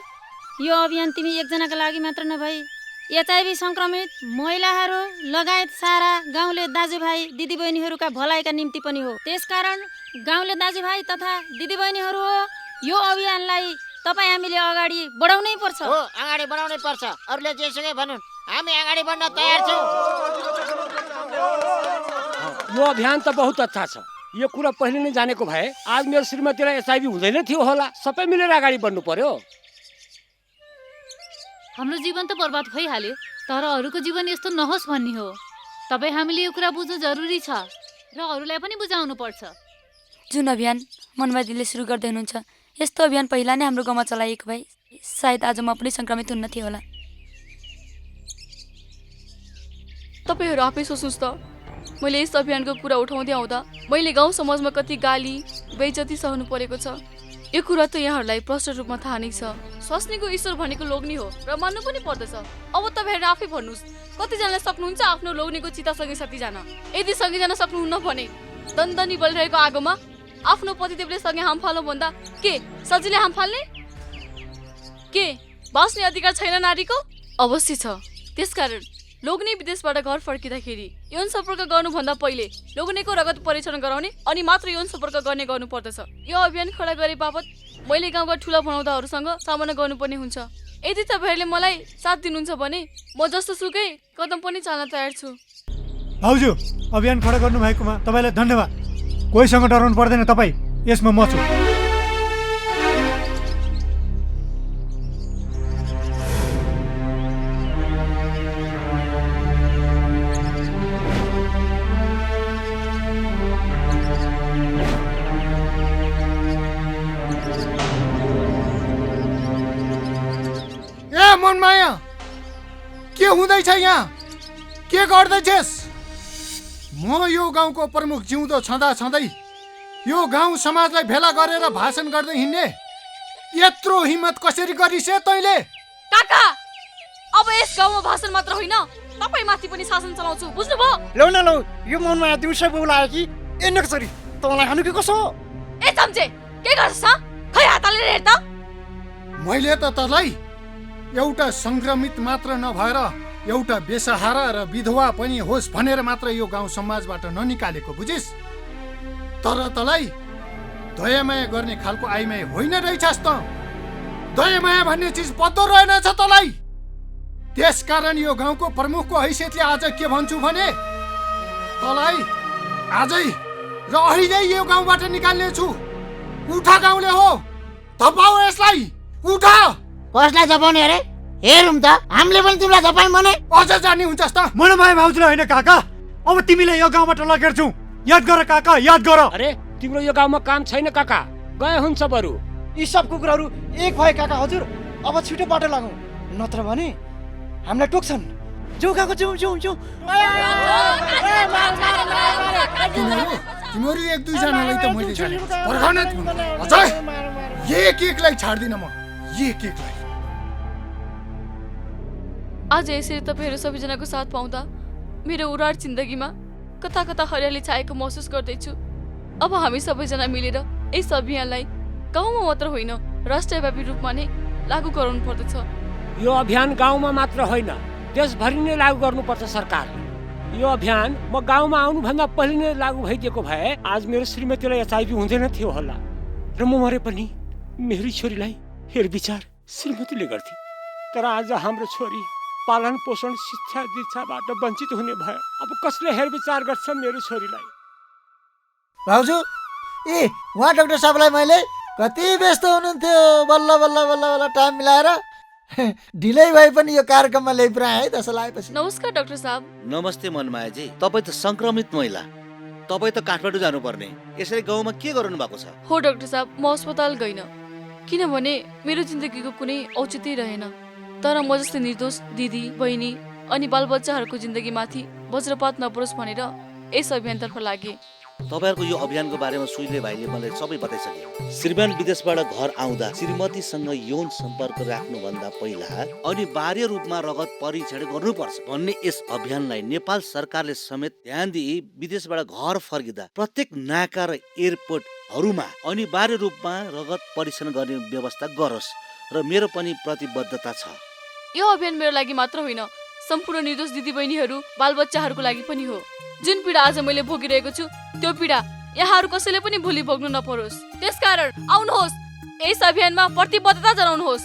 यो अभियान तिमी एकजनाका लागि मात्र नभई एचआईभी संक्रमित महिलाहरू लगायत सारा गाउँले दाजुभाइ दिदीबहिनीहरूका भलाइका निम्ति पनि हो। त्यसकारण गाउँले दाजुभाइ तथा दिदीबहिनीहरू हो, यो अभियानलाई तपाईँ हामीले अगाडि बढाउनै पर्छ। हो, अगाडि बढाउनै पर्छ। अरूले जेसुकै भनुन्, हामी अगाडि बढ्न तयार छौँ। यो अभियान त बहुत अच्छा छ। यो कुरा पहिले नै जानेको भए आज मेरो श्रीमतीलाई एचआईभी हुँदैन थियो होला। सबै मिलेर अगाडि बढ्नु पर्यो। हाम्रो जीवन त बर्बाद भइहाल्यो, तर अरूको जीवन यस्तो नहोस् भन्ने हो। तपाईँ हामीले यो कुरा बुझ्नु जरुरी छ र अरूलाई पनि बुझाउनु पर्छ। जुन अभियान मनमायाजीले सुरु गर्दै हुनुहुन्छ, यस्तो अभियान पहिला नै हाम्रो गाउँमा चलाइएको भए सायद आज म पनि सङ्क्रमित हुन्न थियो होला। तपाईँहरू आफै सोच्नुहोस् त, मैले यस अभियानको कुरा उठाउँदै आउँदा मैले गाउँ समाजमा कति गाली बेइज्जती सहनु परेको छ। यो कुरा त यहाँहरूलाई प्रष्ट रूपमा थाहा नै छ। स्वास्नीको ईश्वर भनेको लोग्ने हो र मान्नु पनि पर्दछ। अब तपाईँहरू आफै भन्नुहोस्, कतिजनाले सक्नुहुन्छ आफ्नो लोग्नेको चितासँगै सती जान? यदि सँगै जान सक्नुहुन्न भने दन्दनी बलिरहेको आगोमा आफ्नो पतिदेवले सँगै हाम फाल्नु भन्दा के सजिलै हाम फाल्ने? के बाँच्ने अधिकार छैन नारीको? अवश्य छ। त्यसकारण लोग्ने विदेशबाट घर फर्किँदाखेरि यौन सम्पर्क गर्नुभन्दा पहिले लोग्नेको रगत परीक्षण गराउने अनि मात्र यौन सम्पर्क गर्ने गर्नुपर्दछ। यो अभियान खडा गरे बापत मैले गाउँका ठुला बनाउँदाहरूसँग सामना गर्नुपर्ने हुन्छ। यदि तपाईँहरूले मलाई साथ दिनुहुन्छ भने म जस्तो सुकै कदम पनि चाल्न तयार छु। भाउजू, अभियान खडा गर्नु भएकोमा तपाईँलाई धन्यवाद। कोहीसँग डराउनु पर्दैन, तपाईँ यसमा म छु। मनमाया, के हुँदैछ यहाँ? के गर्दैछस्? म यो गाउँको प्रमुख जिउँदो छँदा छँदै यो गाउँ समाजलाई भेला गरेर भाषण गर्दै हिँड्ने यत्रो हिम्मत कसरी गरिस् तैँले? काका, अब यस गाउँमा भाषण मात्र होइन, तपाईँ माथि पनि शासन चलाउँछु, बुझ्नुभयो? लौ न लौ, यो मनमाया दिउँसै बोलायो कि एन्न कसरी? तँलाई हानु के कसो? ए चम्चे, के गर्छस्? खै हात हालेर हेर त। मैले त तँलाई एउटा संक्रमित मात्र नभएर एउटा बेसहारा र विधवा पनि होस् भनेर मात्र यो गाउँ समाजबाट ननिकालेको बुझिस्? तर तँलाई दयामाया गर्ने खालको आइमाया होइन रहेछस् त। दयामाया भन्ने चिज पत्तो रहेनछ तँलाई। त्यसकारण यो गाउँको प्रमुखको हैसियतले आज के भन्छु भने तँलाई आजै र अहिले यो गाउँबाट निकाल्ने छु। उठा गाउँले हो, धपाऊ यसलाई, उठा। कसलाई धपाउने अरे? हेरौँ त, हामीले पनि तिमीलाई धपायौँ भने अझ जाने हुन्छस् त। मनमाया भाउजूलाई होइन काका, अब तिमीले यो गाउँबाट लगेर्छौ। याद गर काका, याद गर। अरे तिम्रो यो गाउँमा काम छैन काका, गए हुन्छ बरु। यी सब कुकुरहरू एक भए काका हजुर। अब छिटो बाटो लागौँ, नत्र भने हामीलाई टोक्छन्। जाऊ काका, जाऊ जाऊ जाऊ। तिमीहरू एक दुईजनालाई त मैले जाने पर्खाउनै थिउँ। अझै एक एकलाई छाड्दिनँ म, एक एकलाई। आज यसरी तपाईँहरू सबैजनाको साथ पाउँदा मेरो उराड जिन्दगीमा कता कता हरियाली छाएको महसुस गर्दैछु। अब हामी सबैजना मिलेर यस अभियानलाई गाउँमा मात्र होइन, राष्ट्रव्यापी रूपमा नै लागू गराउनु पर्दछ। यो अभियान गाउँमा मात्र होइन, देशभरि नै लागू गर्नुपर्छ सरकारले। यो अभियान म गाउँमा आउनुभन्दा पहिले नै लागू भइदिएको भए आज मेरो श्रीमतीलाई एचआइभी हुँदैन थियो होला र म मरे पनि मेरो छोरीलाई हेरविचार श्रीमतीले गर्थे। तर आज हाम्रो छोरी पालन पोषण शिक्षा दीक्षाबाट वञ्चित हुने भयो। अब कसले हेरविचार गर्छ मेरो छोरीलाई? भाउजू, ए उहाँ डाक्टर साहबलाई मैले कति व्यस्त हुनुहुन्थ्यो, बल्ल बल्ल बल्ल बल्ल टाइम मिलाएर ढिलै भए पनि यो कार्यक्रममा ल्याइपुऱ्याएँ है दशा लागेपछि। नमस्कार डाक्टर साहब। नमस्ते मनमायाजी, तपाईँ त संक्रमित महिला, तपाईँ त काठमाडौँ जानुपर्ने, यसरी गाउँमा के गर्नु भएको छ? हो डाक्टर साहब, म अस्पताल गइनँ किनभने मेरो जिन्दगीको कुनै औचित्य रहेन। तर म जस्तै निर्दोष दिदी बहिनी अनि बालबच्चाहरूको जिन्दगीमाथि वज्रपात नपरोस् भनेर यस अभियानतर्फ लागे। तपाईहरुको यो अभियानको बारेमा सुइले भाइले मलाई सबै बताइसके। श्रीमान विदेशबाट घर आउँदा श्रीमतीसँग यौन सम्पर्क राख्नुभन्दा पहिला अनिवार्य रूपमा रगत परीक्षण गर्नुपर्छ भन्ने यस अभियानलाई नेपाल सरकारले समेत ध्यान दिई विदेशबाट घर फर्किँदा प्रत्येक नाका र एयरपोर्टहरूमा अनिवार्य रूपमा रगत परीक्षण गर्ने व्यवस्था गरोस् र मेरो पनि प्रतिबद्धता छ। यो अभियान मेरो लागि मात्र होइन, सम्पूर्ण निर्दोष दिदीबहिनीहरू बालबच्चाहरूको लागि पनि हो। जुन पीडा आज मैले भोगिरहेको छु त्यो पीडा यहाँहरू कसैले पनि भोलि भोग्नु नपरोस्। त्यसकारण आउनुहोस्, यस अभियानमा प्रतिबद्धता जनाउनुहोस्।